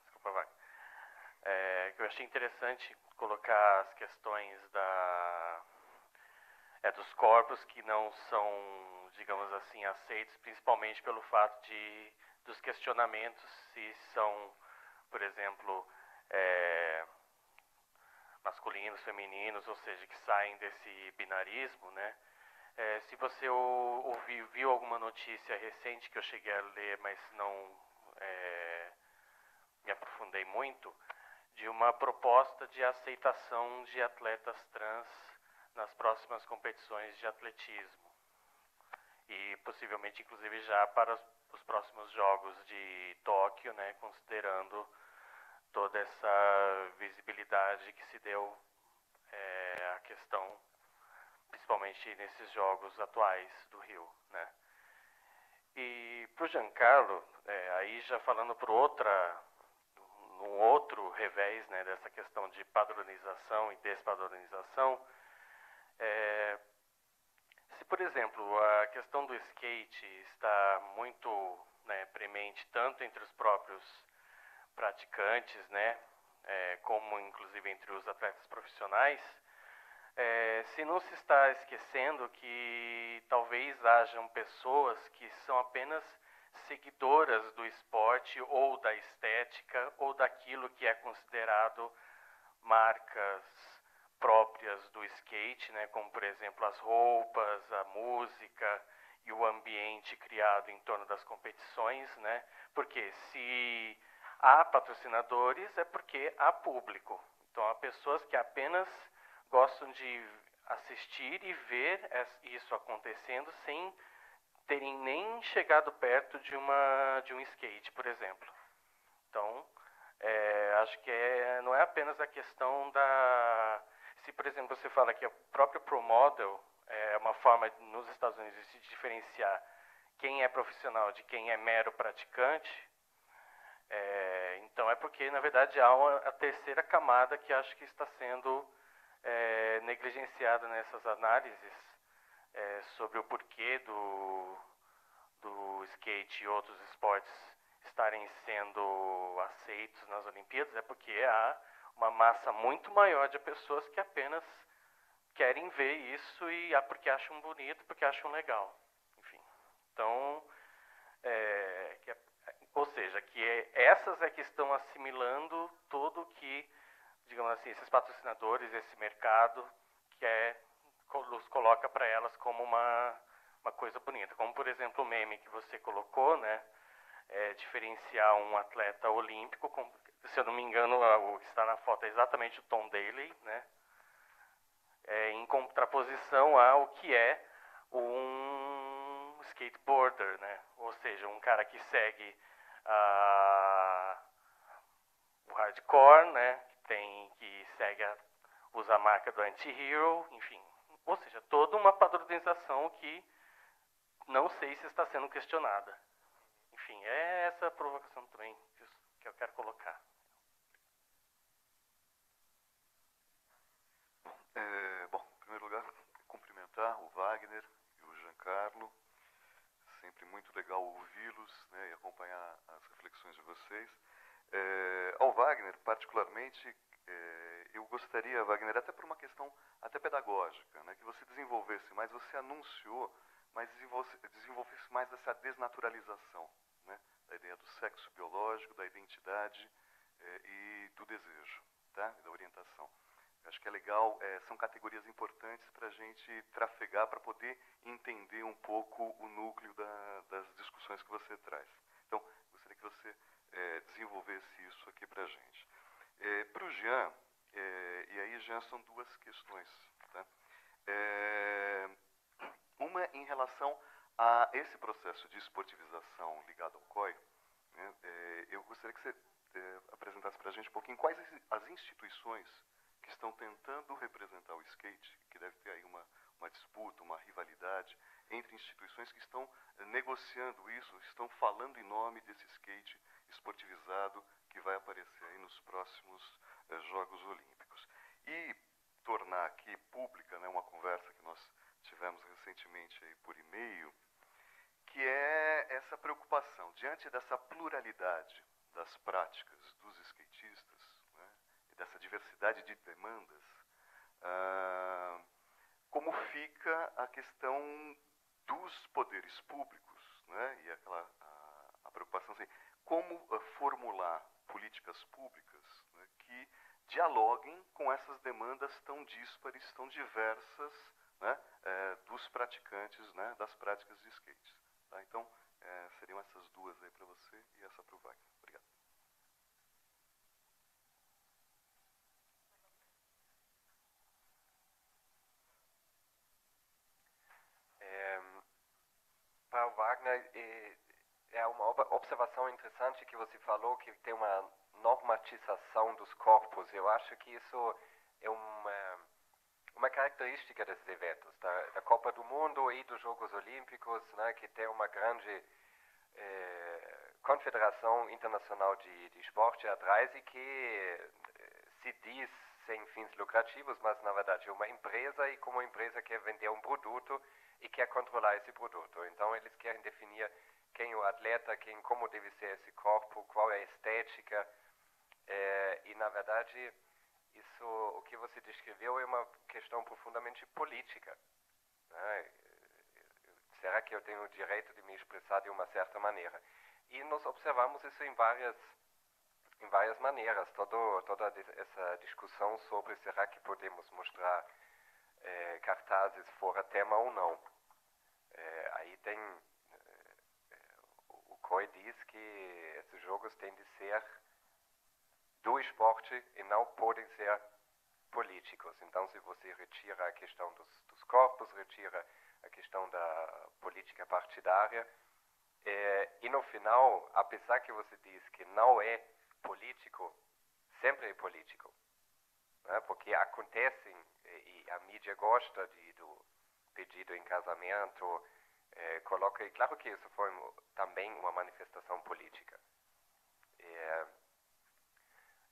Desculpa, Wagner. Que eu achei interessante colocar as questões dos corpos que não são, digamos assim, aceitos, principalmente pelo fato dos questionamentos se são, por exemplo, masculinos, femininos, ou seja, que saem desse binarismo, né? Se você viu alguma notícia recente que eu cheguei a ler, mas não me aprofundei muito, de uma proposta de aceitação de atletas trans nas próximas competições de atletismo. E possivelmente, inclusive, já para os próximos Jogos de Tóquio, né, considerando toda essa visibilidade que se deu à questão, principalmente nesses Jogos atuais do Rio, né. E para o Giancarlo, aí já falando por num outro revés, né, dessa questão de padronização e despadronização, se, por exemplo, a questão do skate está muito, né, premente tanto entre os próprios praticantes, né, como inclusive entre os atletas profissionais, se não se está esquecendo que talvez hajam pessoas que são apenas seguidoras do esporte ou da estética ou daquilo que é considerado marcas próprias do skate, né, como por exemplo as roupas, a música e o ambiente criado em torno das competições, né? Porque se há patrocinadores é porque há público. Então há pessoas que apenas gostam de assistir e ver isso acontecendo sem terem nem chegado perto de um skate, por exemplo. Então, acho que não é apenas a questão se, por exemplo, você fala que a própria Pro Model é uma forma, nos Estados Unidos, de se diferenciar quem é profissional de quem é mero praticante, então é porque, na verdade, há a terceira camada que acho que está sendo negligenciada nessas análises sobre o porquê do skate e outros esportes estarem sendo aceitos nas Olimpíadas, é porque há uma massa muito maior de pessoas que apenas querem ver isso e porque acham bonito, porque acham legal. Enfim, então, ou seja, que essas que estão assimilando tudo que, digamos assim, esses patrocinadores, esse mercado, os coloca para elas como uma coisa bonita. Como, por exemplo, o meme que você colocou, né? Diferenciar um atleta olímpico, se eu não me engano, o que está na foto é exatamente o Tom Daley, né? em contraposição ao que é um skateboarder, né? Ou seja, um cara que segue o hardcore, né? Que segue usa a marca do anti-hero, enfim. Ou seja, toda uma padronização que não sei se está sendo questionada. Enfim, é essa provocação também que eu quero colocar. Bom, em primeiro lugar, cumprimentar o Wagner e o Giancarlo. Sempre muito legal ouvi-los, né, e acompanhar as reflexões de vocês. Ao Wagner, particularmente, eu gostaria, Wagner, até por uma questão até pedagógica, né, que você desenvolvesse mais, você anunciou, mas desenvolvesse mais essa desnaturalização, né, da ideia do sexo biológico, da identidade e do desejo, tá, da orientação. Eu acho que é legal, são categorias importantes para a gente trafegar, para poder entender um pouco o núcleo das discussões que você traz. Então, gostaria que você desenvolvesse isso aqui para a gente. Para o Jean, e aí, Jean, são duas questões. Tá? Uma em relação a esse processo de esportivização ligado ao COI, né, eu gostaria que você apresentasse para a gente um pouquinho quais as instituições que estão tentando representar o skate, que deve ter aí uma disputa, uma rivalidade entre instituições que estão negociando isso, estão falando em nome desse skate esportivizado que vai aparecer aí nos próximos Jogos Olímpicos. E tornar aqui pública, né, uma conversa que nós tivemos recentemente aí por e-mail, que é essa preocupação, diante dessa pluralidade das práticas dos skatistas, né, e dessa diversidade de demandas, como fica a questão dos poderes públicos, né, e a preocupação assim, como formular políticas públicas, né, que dialoguem com essas demandas tão díspares, tão diversas, né, dos praticantes, né, das práticas de skate. Tá? Então, seriam essas duas aí para você e essa para o Wagner. Obrigado. Para o Wagner, é uma observação interessante que você falou, que tem uma normatização dos corpos. Eu acho que isso é uma característica desses eventos, da Copa do Mundo e dos Jogos Olímpicos, né, que tem uma grande confederação internacional de esporte atrás e que se diz sem fins lucrativos, mas na verdade é uma empresa, e como empresa quer vender um produto e quer controlar esse produto. Então eles querem definir quem é o atleta, como deve ser esse corpo, qual é a estética, e na verdade isso, o que você descreveu, é uma questão profundamente política, né? Será que eu tenho o direito de me expressar de uma certa maneira? E nós observamos isso em várias maneiras, toda essa discussão sobre será que podemos mostrar cartazes fora tema ou não. Aí tem, o COI diz que esses jogos têm de ser do esporte e não podem ser políticos. Então, se você retira a questão dos corpos, retira a questão da política partidária, e no final, apesar que você diz que não é político, sempre é político, né? Porque acontecem, e a mídia gosta do pedido em casamento, coloca, e claro que isso foi também uma manifestação política.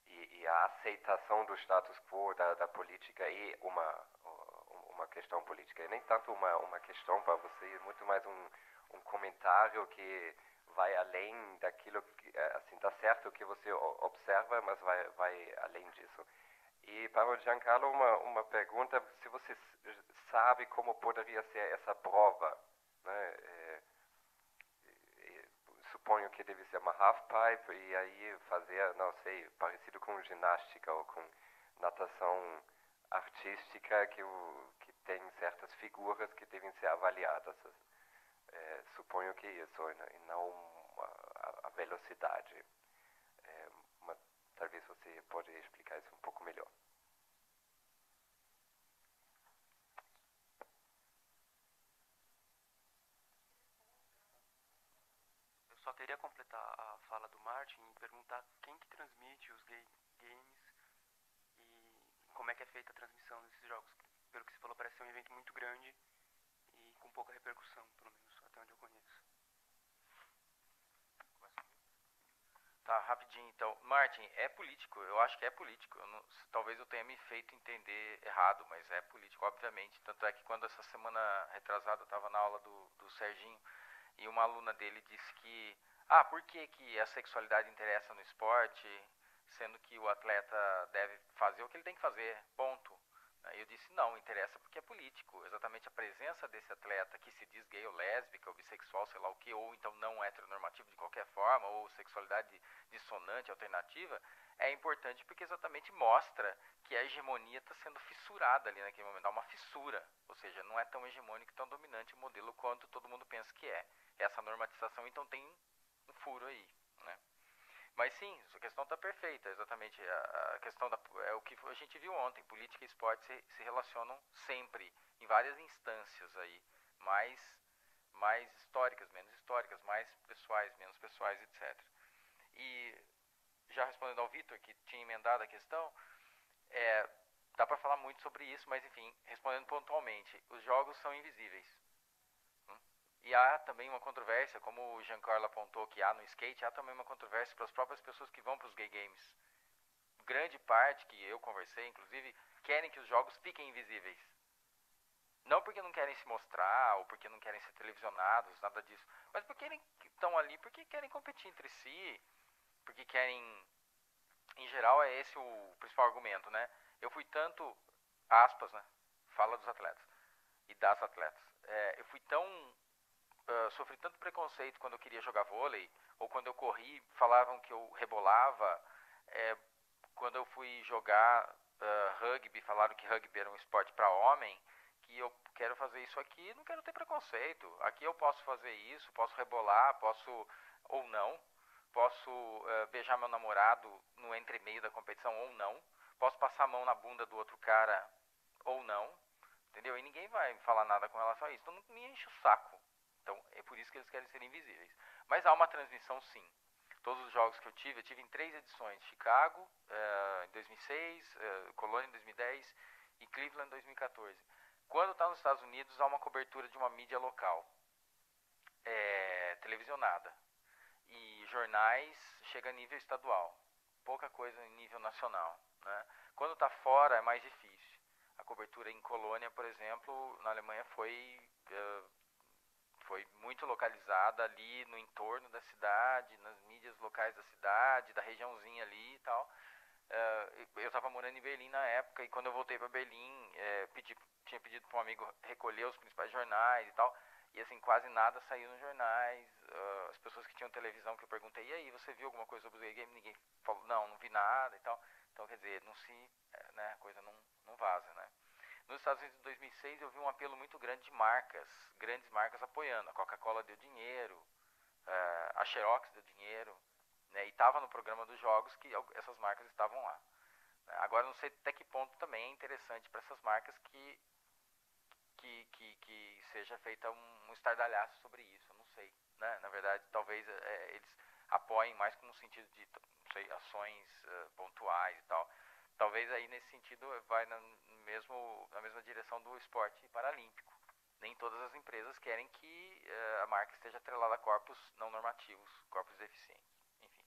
E a aceitação do status quo da política é uma questão política. E nem tanto uma questão para você, é muito mais um comentário que vai além daquilo que, assim, tá certo que você observa, mas vai além disso. E para o Giancarlo, uma pergunta, se você sabe como poderia ser essa prova, né? Suponho que deve ser uma halfpipe e aí fazer, não sei, parecido com ginástica ou com natação artística, que tem certas figuras que devem ser avaliadas. Suponho que isso, e não a velocidade. Mas talvez você pode explicar isso um pouco melhor. só queria completar a fala do Martin e perguntar quem que transmite os games e como é que é feita a transmissão desses jogos. Pelo que você falou, parece ser um evento muito grande e com pouca repercussão, pelo menos até onde eu conheço. Tá, rapidinho então. Martin, é político, eu acho que é político. Talvez eu tenha me feito entender errado, mas é político, obviamente. Tanto é que quando essa semana retrasada eu estava na aula do Serginho e uma aluna dele disse que, por que a sexualidade interessa no esporte, sendo que o atleta deve fazer o que ele tem que fazer, ponto. Aí eu disse, não, interessa porque é político. Exatamente a presença desse atleta que se diz gay ou lésbica ou bissexual, sei lá o que, ou então não heteronormativo de qualquer forma, ou sexualidade dissonante, alternativa, é importante porque exatamente mostra que a hegemonia está sendo fissurada ali naquele momento. Há uma fissura, ou seja, não é tão hegemônico e tão dominante o modelo quanto todo mundo pensa que é. Essa normatização, então, tem um furo aí, né? Mas sim, a questão está perfeita, exatamente. A questão é o que a gente viu ontem. Política e esporte se relacionam sempre, em várias instâncias aí, mais históricas, menos históricas, mais pessoais, menos pessoais, etc. E já respondendo ao Vitor, que tinha emendado a questão, dá para falar muito sobre isso, mas enfim, respondendo pontualmente, os jogos são invisíveis. E há também uma controvérsia, como o Giancarlo apontou que há no skate, há também uma controvérsia para as próprias pessoas que vão para os gay games. Grande parte que eu conversei, inclusive, querem que os jogos fiquem invisíveis. Não porque não querem se mostrar, ou porque não querem ser televisionados, nada disso, mas porque estão ali porque querem competir entre si, porque querem... Em geral, é esse o principal argumento, né? Eu fui tanto, aspas, né? Fala dos atletas e das atletas. Eu fui tão... sofri tanto preconceito quando eu queria jogar vôlei, ou quando eu corri, falavam que eu rebolava. Quando eu fui jogar rugby, falaram que rugby era um esporte para homem, que eu quero fazer isso aqui, não quero ter preconceito. Aqui eu posso fazer isso, posso rebolar, posso ou não, posso beijar meu namorado no entremeio da competição ou não, posso passar a mão na bunda do outro cara ou não, entendeu? E ninguém vai falar nada com relação a isso, então não me enche o saco. Então é por isso que eles querem ser invisíveis. Mas há uma transmissão sim. Todos os jogos que eu tive em 3 edições. Chicago, em 2006, Colônia em 2010 e Cleveland em 2014. Quando está nos Estados Unidos, há uma cobertura de uma mídia local, televisionada. E jornais chega a nível estadual. Pouca coisa em nível nacional, né? Quando está fora é mais difícil. A cobertura em Colônia, por exemplo, na Alemanha foi muito localizada ali no entorno da cidade, nas mídias locais da cidade, da regiãozinha ali e tal. Eu estava morando em Berlim na época e quando eu voltei para Berlim, tinha pedido para um amigo recolher os principais jornais e tal. E assim, quase nada saiu nos jornais. As pessoas que tinham televisão que eu perguntei, e aí, você viu alguma coisa sobre o gay game? Ninguém falou, não vi nada e tal. Então, quer dizer, não se, né, a coisa não vaza, né? Nos Estados Unidos, em 2006, eu vi um apelo muito grande de marcas, grandes marcas apoiando. A Coca-Cola deu dinheiro, a Xerox deu dinheiro, né, e estava no programa dos jogos que essas marcas estavam lá. Agora, não sei até que ponto também é interessante para essas marcas que seja feita um estardalhaço sobre isso, eu não sei. Né? Na verdade, talvez eles apoiem mais como no sentido de, não sei, ações pontuais e tal. Talvez aí nesse sentido vai na mesma direção do esporte paralímpico. Nem todas as empresas querem que a marca esteja atrelada a corpos não normativos, corpos deficientes. Enfim.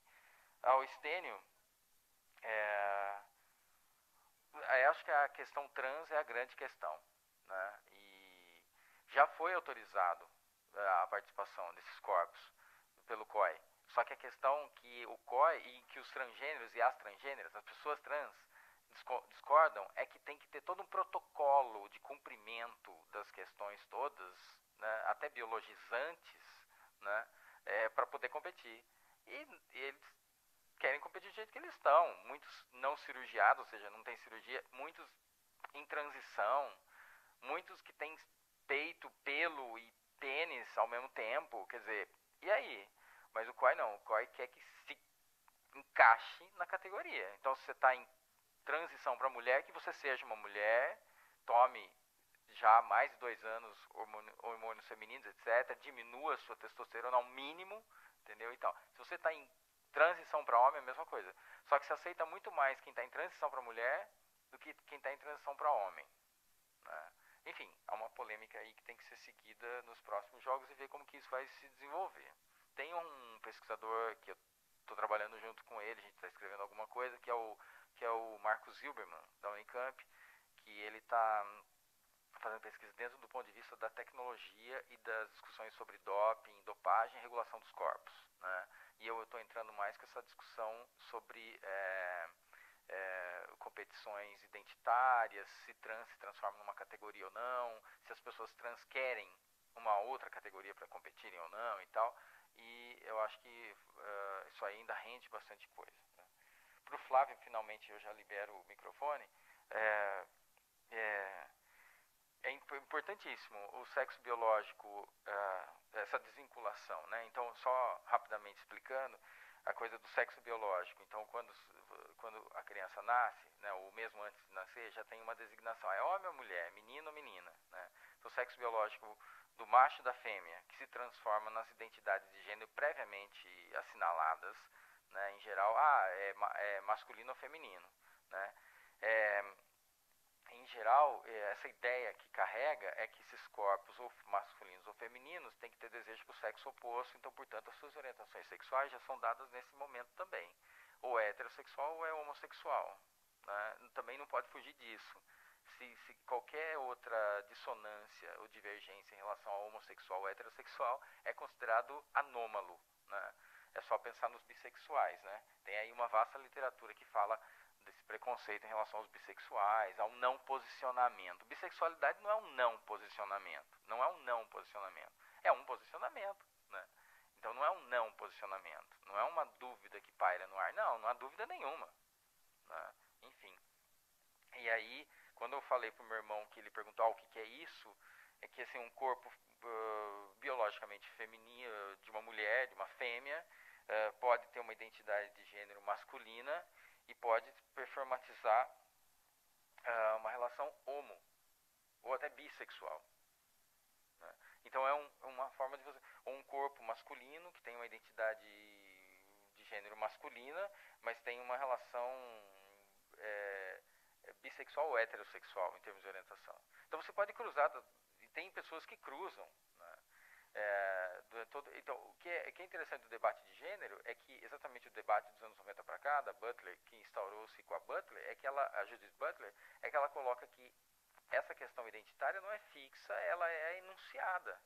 O Estênio, eu acho que a questão trans é a grande questão, né? E já foi autorizado a participação desses corpos pelo COI. Só que a questão que o COI e que os transgêneros e as transgêneras, as pessoas trans, discordam é que tem que ter todo um protocolo de cumprimento das questões todas, né, até biologizantes, né, para poder competir. E eles querem competir do jeito que eles estão. Muitos não cirurgiados, ou seja, não tem cirurgia, muitos em transição, muitos que têm peito, pelo e pênis ao mesmo tempo, quer dizer, e aí? Mas o COI não, o COI quer que se encaixe na categoria. Então, se você está em transição para mulher, que você seja uma mulher, tome já há mais de 2 anos hormônios femininos, etc., diminua a sua testosterona ao mínimo, entendeu? Então, se você está em transição para homem, é a mesma coisa. Só que se aceita muito mais quem está em transição para mulher do que quem está em transição para homem, né? Enfim, há uma polêmica aí que tem que ser seguida nos próximos jogos e ver como que isso vai se desenvolver. Tem um pesquisador que eu estou trabalhando junto com ele, a gente está escrevendo alguma coisa, que é o Marcos Zilberman, da Unicamp, que ele está fazendo pesquisa dentro do ponto de vista da tecnologia e das discussões sobre doping, dopagem e regulação dos corpos, né? E eu estou entrando mais com essa discussão sobre competições identitárias, se trans se transforma numa categoria ou não, se as pessoas trans querem uma outra categoria para competirem ou não e tal. E eu acho que isso aí ainda rende bastante coisa, né? Para o Flávio, finalmente, eu já libero o microfone. É importantíssimo o sexo biológico, essa desvinculação, né? Então, só rapidamente explicando a coisa do sexo biológico. Então, quando a criança nasce, né, ou mesmo antes de nascer, já tem uma designação. É homem ou mulher, menino ou menina, né? Então, o sexo biológico do macho e da fêmea, que se transforma nas identidades de gênero previamente assinaladas, né? Em geral, é masculino ou feminino, né? Em geral, essa ideia que carrega é que esses corpos, ou masculinos ou femininos, têm que ter desejo para o sexo oposto, então, portanto, as suas orientações sexuais já são dadas nesse momento também. Ou é heterossexual ou é homossexual, né? Também não pode fugir disso. Se qualquer outra dissonância ou divergência em relação ao homossexual ou heterossexual é considerado anômalo, né? É só pensar nos bissexuais, né? Tem aí uma vasta literatura que fala desse preconceito em relação aos bissexuais, ao não posicionamento. Bissexualidade não é um não posicionamento, não é um não posicionamento, é um posicionamento, né? Então não é um não posicionamento, não é uma dúvida que paira no ar, não há dúvida nenhuma, né? Enfim, e aí, quando eu falei pro meu irmão que ele perguntou o que é isso, é que assim, um corpo biologicamente feminino, de uma mulher, de uma fêmea, pode ter uma identidade de gênero masculina e pode performatizar uma relação homo, ou até bissexual, né? Então é uma forma de você... Ou um corpo masculino que tem uma identidade de gênero masculina, mas tem uma relação bissexual ou heterossexual em termos de orientação. Então você pode cruzar, e tem pessoas que cruzam, né? Então, o que é interessante do debate de gênero é que exatamente o debate dos anos 90 para cá, da Butler, que instaurou-se com a Butler, é que a Judith Butler, é que ela coloca que essa questão identitária não é fixa, ela é enunciada.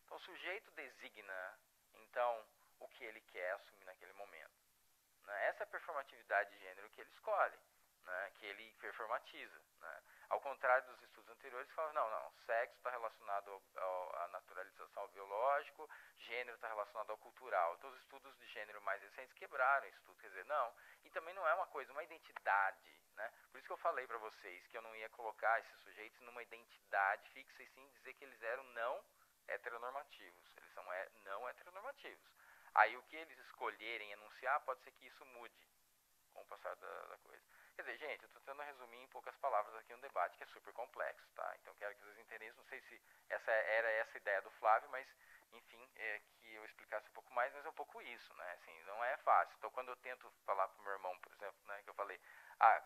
Então o sujeito designa, então, o que ele quer assumir naquele momento, né? Essa é a performatividade de gênero que ele escolhe, né? Que ele performatiza, né? Ao contrário dos estudos anteriores, que falam, não, sexo está relacionado à naturalização ao biológico, gênero está relacionado ao cultural. Então os estudos de gênero mais recentes quebraram isso tudo, quer dizer, não, e também não é uma coisa, uma identidade, né? Por isso que eu falei para vocês que eu não ia colocar esses sujeitos numa identidade fixa e sim dizer que eles eram não heteronormativos, eles são não heteronormativos. Aí o que eles escolherem enunciar, pode ser que isso mude com o passar da coisa. Quer dizer, gente, eu estou tentando resumir em poucas palavras aqui um debate que é super complexo, tá? Então quero que vocês entendam isso. Não sei se era essa a ideia do Flávio, mas, enfim, que eu explicasse um pouco mais, mas é um pouco isso, né? Assim, não é fácil. Então quando eu tento falar pro meu irmão, por exemplo, né, que eu falei,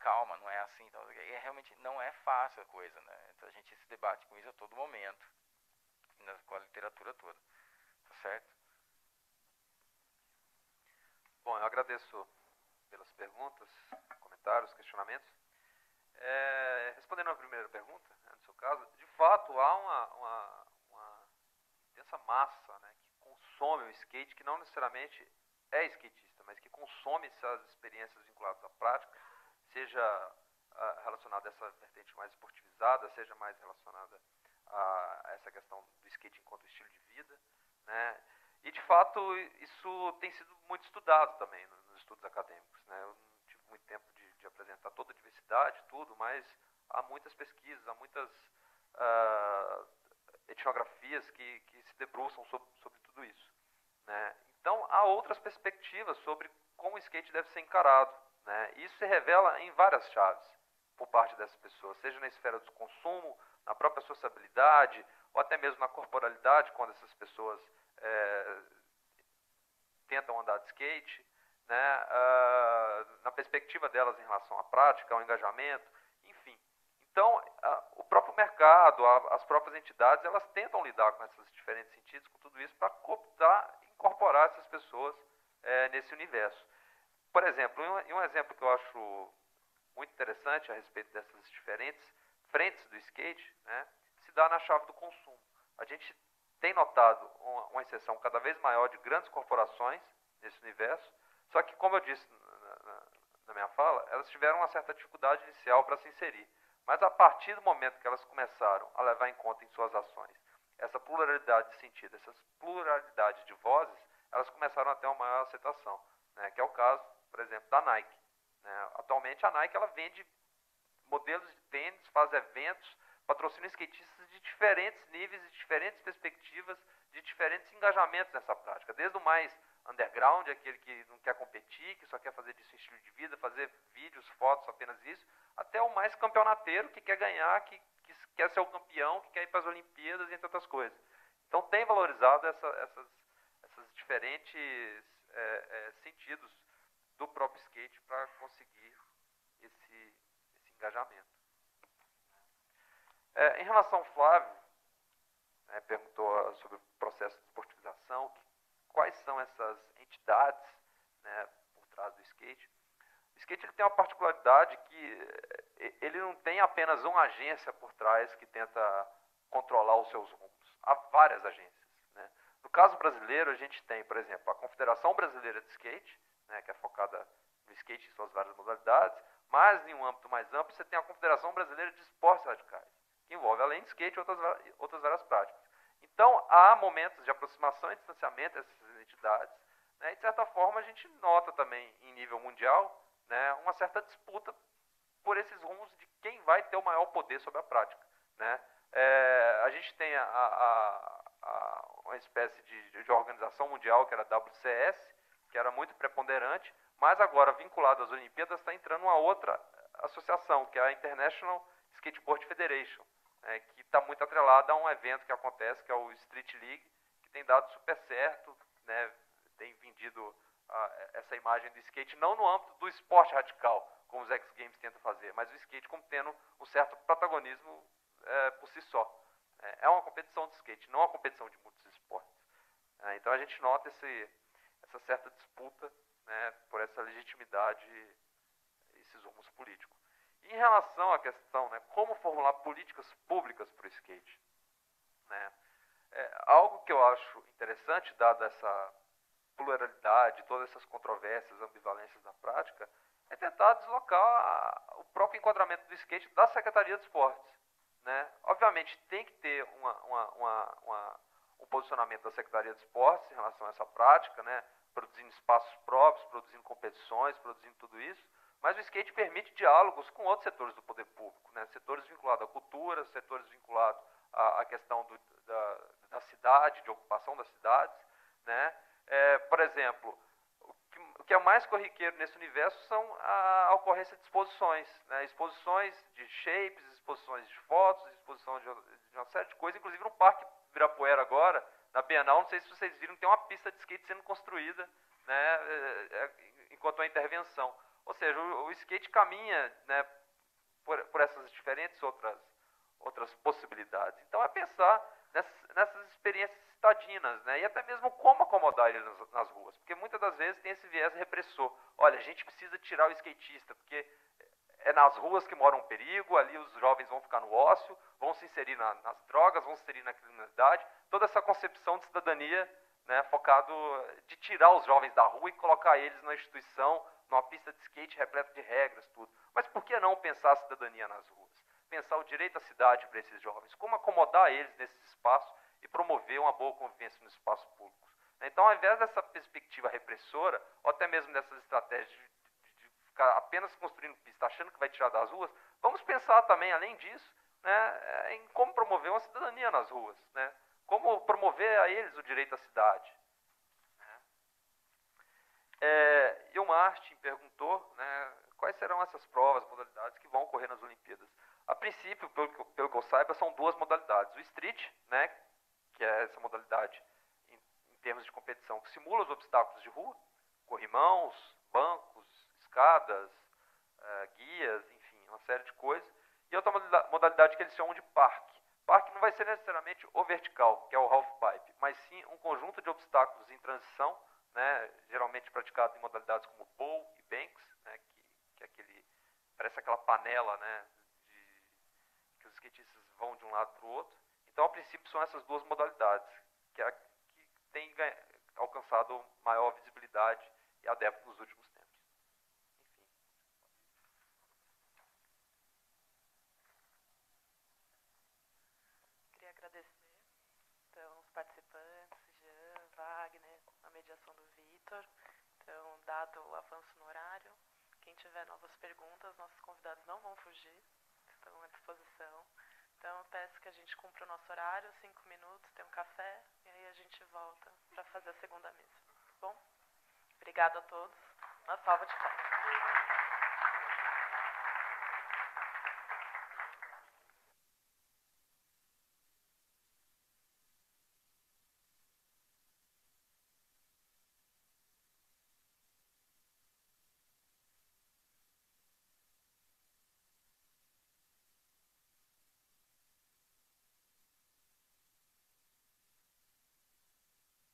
calma, não é assim, então, realmente não é fácil a coisa, né? Então a gente se debate com isso a todo momento, com a literatura toda, tá certo? Bom, eu agradeço pelas perguntas, comentários, questionamentos. Respondendo à primeira pergunta, né, no seu caso, de fato há uma intensa massa, né, que consome o skate, que não necessariamente é skatista, mas que consome essas experiências vinculadas à prática, seja relacionada a essa vertente mais esportivizada, seja mais relacionada a essa questão do skate enquanto estilo de vida, né? E de fato isso tem sido muito estudado também nos estudos acadêmicos, né? Eu não tive muito tempo de apresentar toda a diversidade, tudo, mas há muitas pesquisas, há muitas etnografias que se debruçam sobre tudo isso, né? Então há outras perspectivas sobre como o skate deve ser encarado, né? Isso se revela em várias chaves por parte dessas pessoas, seja na esfera do consumo, na própria sociabilidade, ou até mesmo na corporalidade, quando essas pessoas tentam andar de skate, né, na perspectiva delas em relação à prática, ao engajamento, enfim. Então, o próprio mercado, as próprias entidades, elas tentam lidar com esses diferentes sentidos, com tudo isso, para cooptar e incorporar essas pessoas nesse universo. Por exemplo, um exemplo que eu acho muito interessante a respeito dessas diferentes frentes do skate, né, se dá na chave do consumo. A gente tem notado uma inserção cada vez maior de grandes corporações nesse universo, só que, como eu disse na minha fala, elas tiveram uma certa dificuldade inicial para se inserir. Mas a partir do momento que elas começaram a levar em conta em suas ações essa pluralidade de sentido, essa pluralidade de vozes, elas começaram a ter uma maior aceitação, né, que é o caso, por exemplo, da Nike. Né? Atualmente a Nike ela vende modelos de tênis, faz eventos, patrocina skatistas de diferentes níveis, de diferentes perspectivas, de diferentes engajamentos nessa prática. Desde o mais underground, aquele que não quer competir, que só quer fazer disso um estilo de vida, fazer vídeos, fotos, apenas isso, até o mais campeonateiro que quer ganhar, que quer ser o campeão, que quer ir para as Olimpíadas, entre outras coisas. Então tem valorizado essas diferentes sentidos do próprio skate para conseguir esse engajamento. Em relação ao Flávio, perguntou sobre o processo de esportivização, quais são essas entidades, né, por trás do skate. O skate ele tem uma particularidade que ele não tem apenas uma agência por trás que tenta controlar os seus rumos. Há várias agências. Né? No caso brasileiro, a gente tem, por exemplo, a Confederação Brasileira de Skate, né, que é focada no skate em suas várias modalidades, mas em um âmbito mais amplo, você tem a Confederação Brasileira de Esportes Radicais, que envolve, além de skate, outras várias práticas. Então, há momentos de aproximação e distanciamento dessas entidades, né, e, de certa forma, a gente nota também, em nível mundial, né, uma certa disputa por esses rumos de quem vai ter o maior poder sobre a prática. Né? A gente tem uma espécie de organização mundial, que era a WCS, que era muito preponderante, mas agora, vinculado às Olimpíadas, está entrando uma outra associação, que é a International Skateboard Federation, que está muito atrelada a um evento que acontece, que é o Street League, que tem dado super certo, né, tem vendido essa imagem do skate, não no âmbito do esporte radical, como os X Games tentam fazer, mas o skate como tendo um certo protagonismo por si só. É uma competição de skate, não uma competição de muitos esportes. Então a gente nota essa certa disputa, né, por essa legitimidade, esses rumos políticos. E em relação à questão, né, como formular políticas públicas para o skate, né, algo que eu acho interessante, dada essa pluralidade, todas essas controvérsias, ambivalências da prática, é tentar deslocar o próprio enquadramento do skate da Secretaria de Esportes. Né? Obviamente tem que ter um posicionamento da Secretaria de Esportes em relação a essa prática, né? Produzindo espaços próprios, produzindo competições, produzindo tudo isso, mas o skate permite diálogos com outros setores do poder público, né? Setores vinculados à cultura, setores vinculados à questão da cidade, de ocupação das cidades. Né? Por exemplo, o que é mais corriqueiro nesse universo são a ocorrência de exposições, né? Exposições de shapes, exposições de fotos, exposições de uma série de coisas, inclusive no Parque Ibirapuera agora, na Bienal, não sei se vocês viram, tem uma pista de skate sendo construída, né, enquanto a intervenção. Ou seja, o skate caminha, né, por essas diferentes outras possibilidades. Então é pensar nessas experiências citadinas, né, e até mesmo como acomodar eles nas ruas, porque muitas das vezes tem esse viés repressor. Olha, a gente precisa tirar o skatista, porque é nas ruas que mora um perigo, ali os jovens vão ficar no ócio, vão se inserir nas drogas, vão se inserir na criminalidade. Toda essa concepção de cidadania, né, focado de tirar os jovens da rua e colocar eles numa instituição, numa pista de skate repleta de regras, tudo. Mas por que não pensar a cidadania nas ruas? Pensar o direito à cidade para esses jovens, como acomodar eles nesses espaços e promover uma boa convivência nos espaços públicos. Então, ao invés dessa perspectiva repressora, ou até mesmo dessas estratégias de ficar apenas construindo pista, achando que vai tirar das ruas, vamos pensar também, além disso, né, em como promover uma cidadania nas ruas, né, como promover a eles o direito à cidade. E o Martin perguntou, né, quais serão essas provas, modalidades que vão ocorrer nas Olimpíadas. A princípio, pelo que eu saiba, são duas modalidades. O street, né, que é essa modalidade em termos de competição, que simula os obstáculos de rua, corrimãos, bancos, escadas, guias, enfim, uma série de coisas. E outra modalidade que eles chamam de parque. Parque não vai ser necessariamente o vertical, que é o half-pipe, mas sim um conjunto de obstáculos em transição, né, geralmente praticado em modalidades como bowl e banks, né, que é parece aquela panela, né, que os skatistas vão de um lado para o outro. Então, a princípio, são essas duas modalidades que têm alcançado maior visibilidade e adeptos nos últimos tempos. Enfim. Queria agradecer então, os participantes, Jean, Wagner, a mediação do Vitor. Então, dado o avanço no horário, quem tiver novas perguntas, nossos convidados não vão fugir, estão à disposição. Então, eu peço que a gente cumpra o nosso horário, 5 minutos, tem um café, e aí a gente volta para fazer a segunda mesa. Tá bom? Obrigada a todos. Uma salva de palmas.